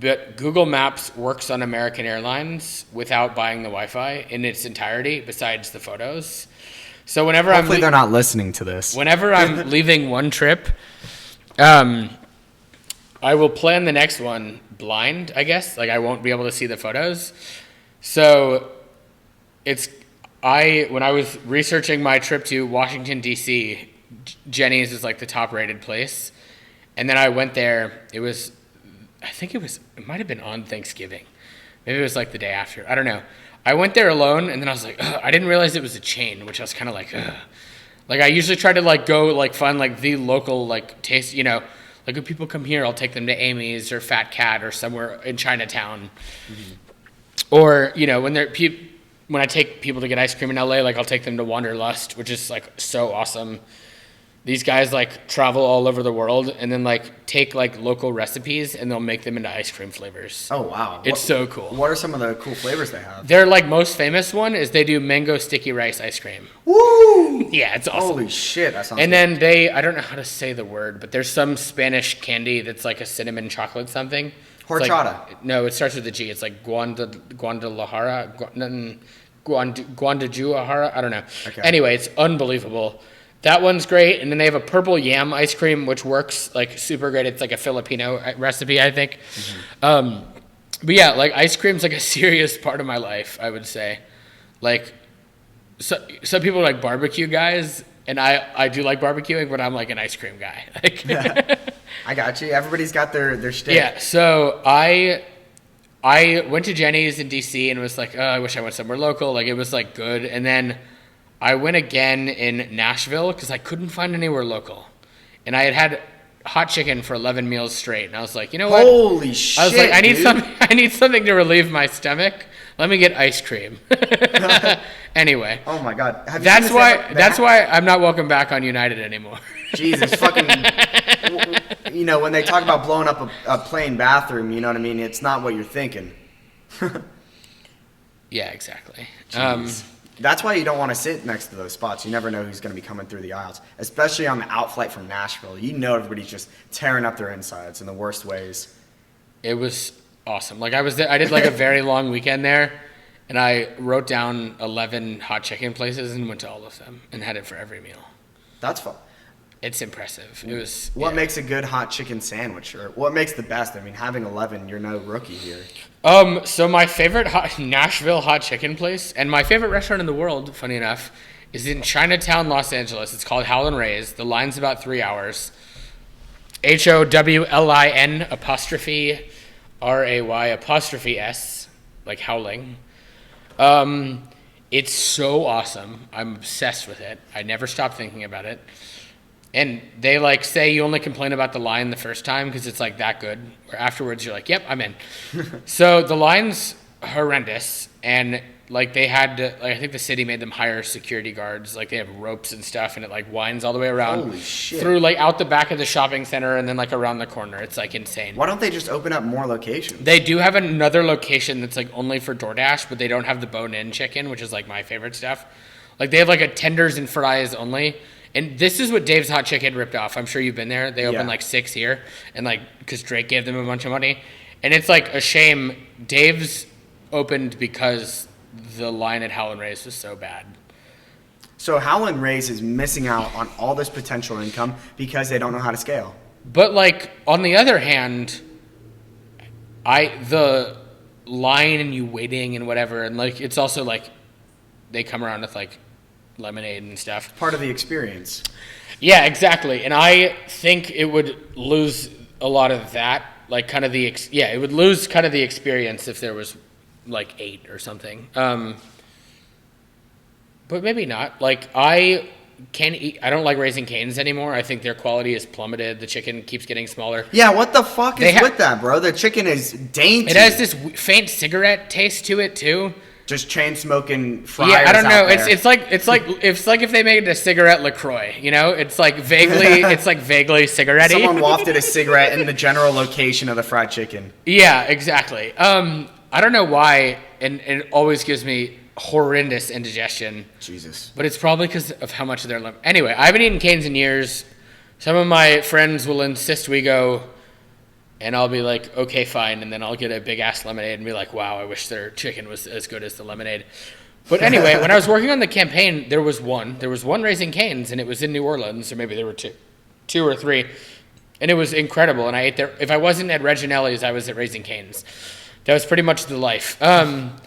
but Google Maps works on American Airlines without buying the Wi-Fi in its entirety, besides the photos. So Hopefully they're not listening to this. Whenever I'm leaving one trip, I will plan the next one blind, I guess. Like I won't be able to see the photos. So when I was researching my trip to Washington, D.C., Jenny's is like the top rated place. And then I went there. It might have been on Thanksgiving. Maybe it was like the day after. I don't know. I went there alone, and then I was like, ugh. I didn't realize it was a chain, which I was kind of like, ugh. Like I usually try to like go like find like the local like taste, like when people come here, I'll take them to Amy's or Fat Cat or somewhere in Chinatown. Mm-hmm. Or, when I take people to get ice cream in LA, like I'll take them to Wanderlust, which is like so awesome. These guys like travel all over the world and then like take like local recipes and they'll make them into ice cream flavors. Oh wow. It's so cool. What are some of the cool flavors they have? Their like most famous one is they do mango sticky rice ice cream. Woo! Yeah, it's awesome. Holy shit, that sounds And good. then I don't know how to say the word, but there's some Spanish candy that's like a cinnamon chocolate something. Horchata. No, it starts with a G. It's like Guadalajara, Guadalajara. I don't know. Okay. Anyway, it's unbelievable. That one's great. And then they have a purple yam ice cream, which works like super great. It's like a Filipino recipe, I think. Mm-hmm. But yeah, like ice cream's like a serious part of my life, I would say. Like, some people are like barbecue guys, and I do like barbecuing, but I'm like an ice cream guy. Like, I got you. Everybody's got their shtick. Yeah, so I I went to Jenny's in DC and was like, oh, I wish I went somewhere local. Like, it was like good. And then I went again in Nashville because I couldn't find anywhere local. And I had hot chicken for 11 meals straight. And I was like, you know what? Holy shit, I was like, dude. I need something to relieve my stomach. Let me get ice cream. Anyway. Oh my God. That's why I'm not welcome back on United anymore. Jesus, fucking, when they talk about blowing up a plain bathroom, you know what I mean? It's not what you're thinking. Yeah, exactly. That's why you don't want to sit next to those spots. You never know who's going to be coming through the aisles, especially on the out flight from Nashville. You know everybody's just tearing up their insides in the worst ways. It was awesome. Like, I was there, I did like a very long weekend there, and I wrote down 11 hot chicken places and went to all of them and had it for every meal. That's fun. It's impressive. It was. What makes a good hot chicken sandwich, or what makes the best? I mean, having 11, you're no rookie here. So my favorite Nashville hot chicken place, and my favorite restaurant in the world, funny enough, is in Chinatown, Los Angeles. It's called Howlin' Ray's. The line's about 3 hours. HOWLIN'_RAY_S, like howling. It's so awesome. I'm obsessed with it. I never stop thinking about it. And they like say you only complain about the line the first time because it's like that good. Or afterwards you're like, yep, I'm in. So the line's horrendous, and like they had to, like, I think the city made them hire security guards. Like they have ropes and stuff, and it like winds all the way around. Holy shit. Through like out the back of the shopping center and then like around the corner. It's like insane. Why don't they just open up more locations? They do have another location that's like only for DoorDash, but they don't have the bone-in chicken, which is like my favorite stuff. Like they have like a tenders and fries only. And this is what Dave's Hot Chicken ripped off. I'm sure you've been there. They opened like 6 here, and like because Drake gave them a bunch of money. And it's like a shame. Dave's opened because the line at Howlin' Ray's was so bad. So Howlin' Ray's is missing out on all this potential income because they don't know how to scale. But like on the other hand, the line and you waiting and whatever, and like it's also like they come around with like lemonade and stuff. Part of the experience. Yeah, exactly. And I think it would lose a lot of that, like kind of it would lose kind of the experience if there was like 8 or something. But maybe not. Like I don't like Raising Cane's anymore. I think their quality is plummeted. The chicken keeps getting smaller. Yeah, what the fuck is with that, bro? The chicken is dainty. It has this faint cigarette taste to it too. Just chain smoking fryers. Yeah, I don't know. Out there. It's like if they made a cigarette LaCroix. You know, it's like vaguely cigarette-y. Someone wafted a cigarette in the general location of the fried chicken. Yeah, exactly. I don't know why, and it always gives me horrendous indigestion. Jesus. But it's probably because of how much they're. Anyway, I haven't eaten Cane's in years. Some of my friends will insist we go. And I'll be like, okay, fine. And then I'll get a big-ass lemonade and be like, wow, I wish their chicken was as good as the lemonade. But anyway, when I was working on the campaign, there was one Raising Cane's, and it was in New Orleans, or maybe there were two or three. And it was incredible. And I ate there. If I wasn't at Reginelli's, I was at Raising Cane's. That was pretty much the life. And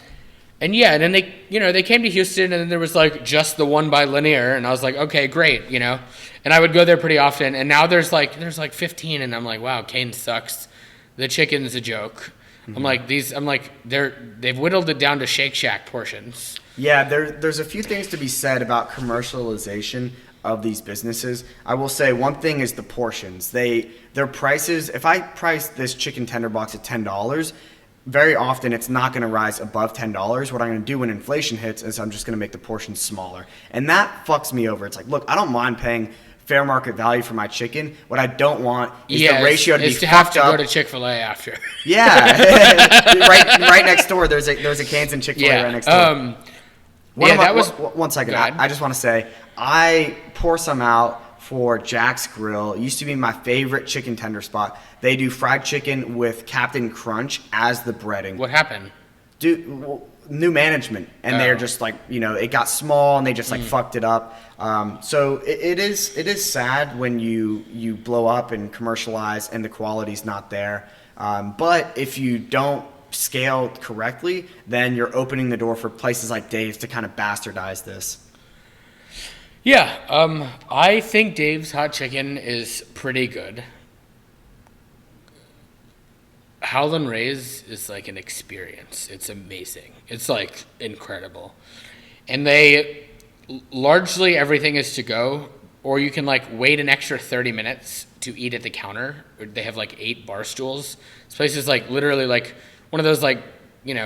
yeah, and then they came to Houston, and then there was like just the one by Lanier, and I was like, okay, great, And I would go there pretty often, and now there's like 15, and I'm like, wow, Cane's sucks. The chicken's a joke. Mm-hmm. They've whittled it down to Shake Shack portions. Yeah, there's a few things to be said about commercialization of these businesses. I will say one thing is the portions. Their prices. If I price this chicken tender box at $10. Very often it's not going to rise above $10. What I'm going to do when inflation hits is I'm just going to make the portions smaller. And that fucks me over. It's like, look, I don't mind paying fair market value for my chicken. What I don't want is the ratio to be fucked up. Have to go to Chick-fil-A after. Yeah. right next door, there's a Cane's and Chick-fil-A right next door. One second. I just want to say, I pour some out for Jack's Grill. It used to be my favorite chicken tender spot. They do fried chicken with Captain Crunch as the breading. What happened? Dude, new management, and they're just like, it got small, and they just fucked it up. So it is sad when you blow up and commercialize and the quality's not there. But if you don't scale correctly, then you're opening the door for places like Dave's to kind of bastardize this. Yeah, I think Dave's Hot Chicken is pretty good. Howlin' Ray's is like an experience. It's amazing. It's like incredible. And largely everything is to go, or you can like wait an extra 30 minutes to eat at the counter. They have like 8 bar stools. This place is like literally like one of those like,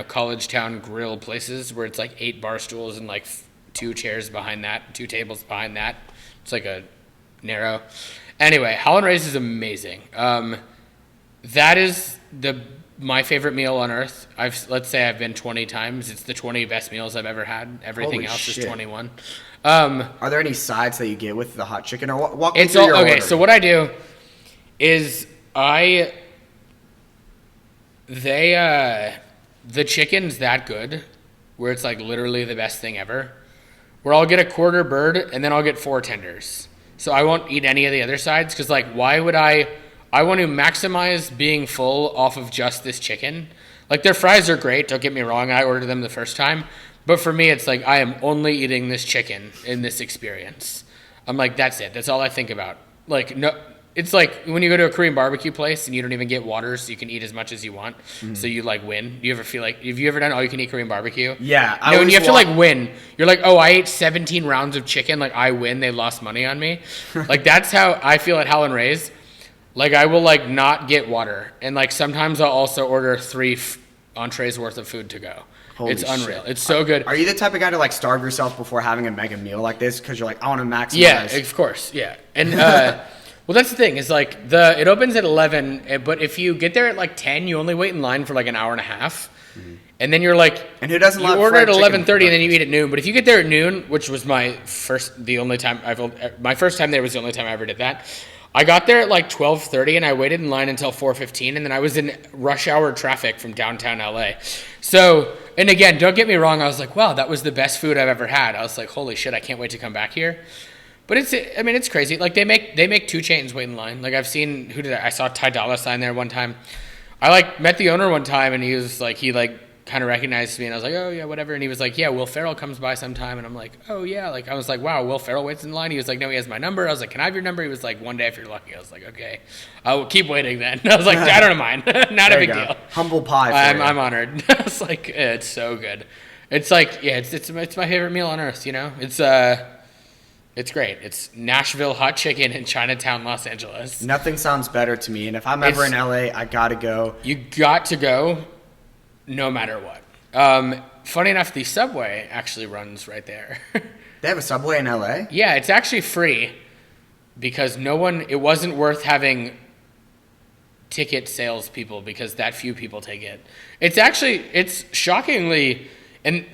college town grill places where it's like 8 bar stools and like 2 chairs behind that, 2 tables behind that. It's like a narrow. Anyway, Howlin' Ray's is amazing. That is my favorite meal on earth. Let's say I've been 20 times. It's the 20 best meals I've ever had. Everything Holy else shit. is 21. Are there any sides that you get with the hot chicken, or walk me It's through all your okay. order? So what I do is the chicken's that good, where it's like literally the best thing ever. Where I'll get a quarter bird and then I'll get 4 tenders. So I won't eat any of the other sides because like why would I want to maximize being full off of just this chicken. Like their fries are great, don't get me wrong. I ordered them the first time. But for me, it's like I am only eating this chicken in this experience. I'm like, that's it. That's all I think about. Like, no, it's like when you go to a Korean barbecue place and you don't even get water, so you can eat as much as you want. So you like win. Do you ever feel like, have you ever done all you can eat Korean barbecue? Yeah. No, and you have to like win. You're like, oh, I ate 17 rounds of chicken. Like I win. They lost money on me. Like that's how I feel at Howlin' Ray's. Like I will like not get water. And like sometimes I'll also order 3 entrees worth of food to go. Holy it's unreal. shit. It's so good. Are you the type of guy to like starve yourself before having a mega meal like this because you're like, I want to maximize? Yeah, of course. Yeah. And well, that's the thing is like it opens at 11, but if you get there at like 10, you only wait in line for like an hour and a half. And then you're like, and who doesn't you love order fried at chicken 11:30 and then you eat at noon. But if you get there at noon, which was my first time there was the only time I ever did that. I got there at like 12:30 and I waited in line until 4:15 and then I was in rush hour traffic from downtown LA. So, and again, don't get me wrong, I was like, wow, that was the best food I've ever had. I was like, holy shit, I can't wait to come back here. But it's crazy. Like they make 2 chains wait in line. Like I've seen, I saw Ty Dolla $ign there one time. I like met the owner one time and he was like, kind of recognized me and I was like, oh yeah, whatever. And he was like, yeah, Will Ferrell comes by sometime. And I'm like, oh yeah. Like I was like, wow, Will Ferrell waits in line. He was like, no, he has my number. I was like, can I have your number? He was like, one day if you're lucky. I was like, okay, I will keep waiting then. I was like, I don't mind. Not a big deal. Humble pie. I'm honored. It's like, it's so good. It's like, yeah, it's my favorite meal on earth. It's great. It's Nashville hot chicken in Chinatown, Los Angeles. Nothing sounds better to me. And if I'm ever in LA, I gotta go. You got to go. No matter what. Funny enough, the subway actually runs right there. They have a Subway in LA? Yeah, it's actually free because it wasn't worth having ticket salespeople because that few people take it. It's shockingly, and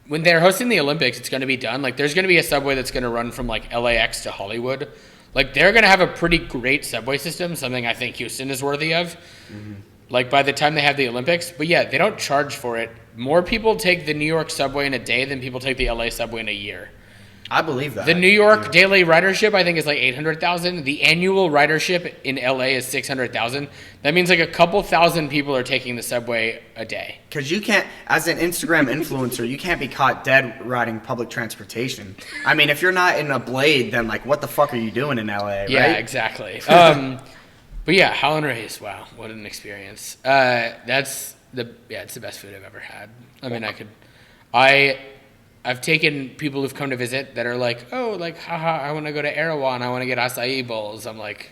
when they're hosting the Olympics, it's going to be done. Like there's going to be a subway that's going to run from like LAX to Hollywood. Like they're going to have a pretty great subway system, something I think Houston is worthy of. Mm-hmm. Like by the time they have the Olympics. But yeah, they don't charge for it. More people take the New York subway in a day than people take the LA subway in a year. I believe that. The New York daily ridership, I think, is like 800,000. The annual ridership in LA is 600,000. That means like a couple thousand people are taking the subway a day. Because you can't, as an Instagram influencer, you can't be caught dead riding public transportation. I mean, if you're not in a Blade, then like, what the fuck are you doing in LA, right? Yeah, exactly. But yeah, Howlin' Ray's, wow, what an experience. It's the best food I've ever had. I mean, I've taken people who've come to visit that are like, oh, like, haha, I want to go to Erewhon, I want to get acai bowls. I'm like,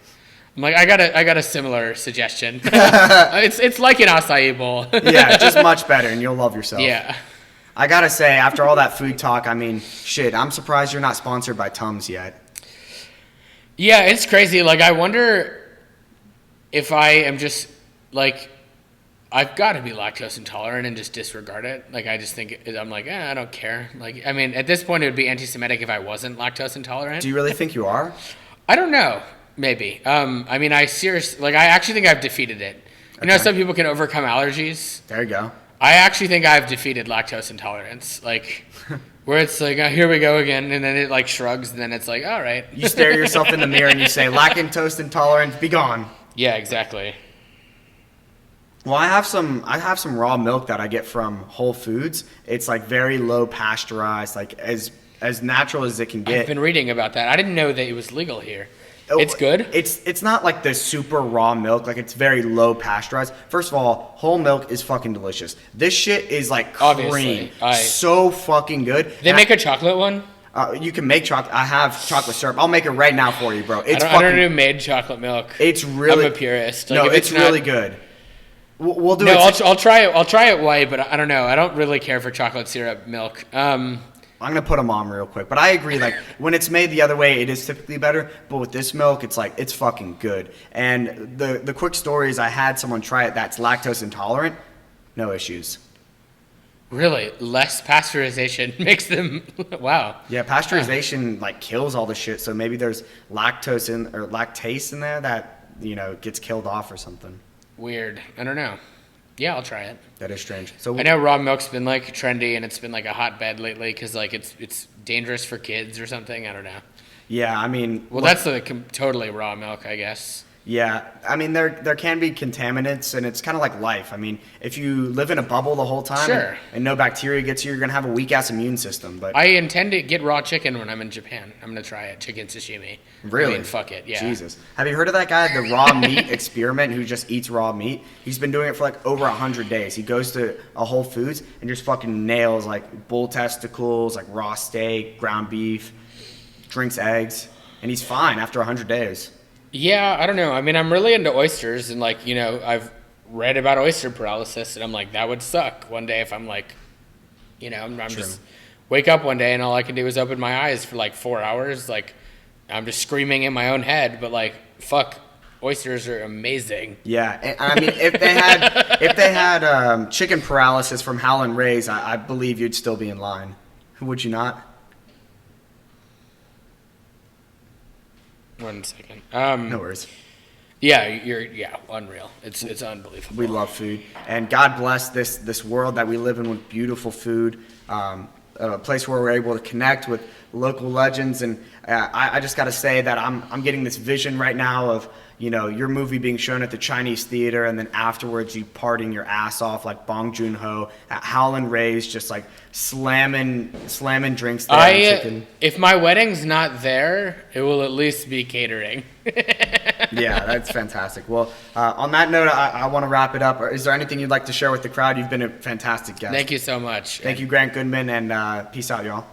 I got a similar suggestion. It's like an acai bowl. Yeah, just much better, and you'll love yourself. Yeah. I gotta say, after all that food talk, I mean, shit, I'm surprised you're not sponsored by Tums yet. Yeah, it's crazy. Like, I wonder if I am just, like, I've got to be lactose intolerant and just disregard it. Like, I just think, I'm like, I don't care. Like, I mean, at this point, it would be anti-Semitic if I wasn't lactose intolerant. Do you really think you are? I don't know. Maybe. I mean, I actually think I've defeated it. You know, some people can overcome allergies. There you go. I actually think I've defeated lactose intolerance. Like, where it's like, oh, here we go again, and then it like shrugs, and then it's like, all right. You stare yourself in the mirror and you say, lactose intolerant, be gone. Yeah, exactly. Well, I have some raw milk that I get from Whole Foods. It's like very low pasteurized, like as natural as it can get. I've been reading about that. I didn't know that it was legal here. It's good? It's not like the super raw milk. Like, it's very low pasteurized. First of all, whole milk is fucking delicious. This shit is like cream. Obviously, So fucking good. They make a chocolate one? You can make chocolate. I have chocolate syrup. I'll make it right now for you, bro. It's I don't do made chocolate milk. It's really. I'm a purist. Like, no, if it's really good. We'll do it. I'll try it. I'll try it white, but I don't know. I don't really care for chocolate syrup milk. I'm gonna put them on real quick, but I agree. Like, when it's made the other way, it is typically better. But with this milk, it's like it's fucking good. And the quick story is, I had someone try it that's lactose intolerant, no issues. Really, less pasteurization makes them. Wow. Yeah, pasteurization like kills all the shit. So maybe there's lactose or lactase in there that gets killed off or something. Weird. I don't know. Yeah, I'll try it. That is strange. So I know raw milk's been like trendy and it's been like a hotbed lately because like it's dangerous for kids or something. I don't know. Yeah, I mean. Well, that's totally raw milk, I guess. Yeah, I mean there can be contaminants, and it's kind of like life. I mean, if you live in a bubble the whole time, sure, and no bacteria gets you, you're gonna have a weak ass immune system. But I intend to get raw chicken when I'm in Japan. I'm gonna try it, chicken sashimi. Really? I mean, fuck it, yeah. Jesus, have you heard of that guy, the raw meat experiment, who just eats raw meat? He's been doing it for like over 100 days. He goes to a Whole Foods and just fucking nails like bull testicles, like raw steak, ground beef, drinks eggs, and he's fine after 100 days. Yeah, I don't know. I mean, I'm really into oysters, and like, I've read about oyster paralysis, and I'm like, that would suck one day if I'm like, I'm just wake up one day and all I can do is open my eyes for like 4 hours. Like, I'm just screaming in my own head, but like, fuck, oysters are amazing. Yeah, and I mean, if they had chicken paralysis from Howlin' Ray's, I believe you'd still be in line. Would you not? 1 second. No worries. Yeah, unreal. It's unbelievable. We love food, and God bless this world that we live in with beautiful food. A place where we're able to connect with local legends, and I just got to say that I'm getting this vision right now of your movie being shown at the Chinese theater, and then afterwards you partying your ass off like Bong Joon-ho at Howlin' Ray's, just like slamming drinks there. Chicken. If my wedding's not there, it will at least be catering. Yeah, that's fantastic. Well, on that note, I want to wrap it up. Is there anything you'd like to share with the crowd? You've been a fantastic guest. Thank you so much. Thank you, Grant Goodman, and peace out, y'all.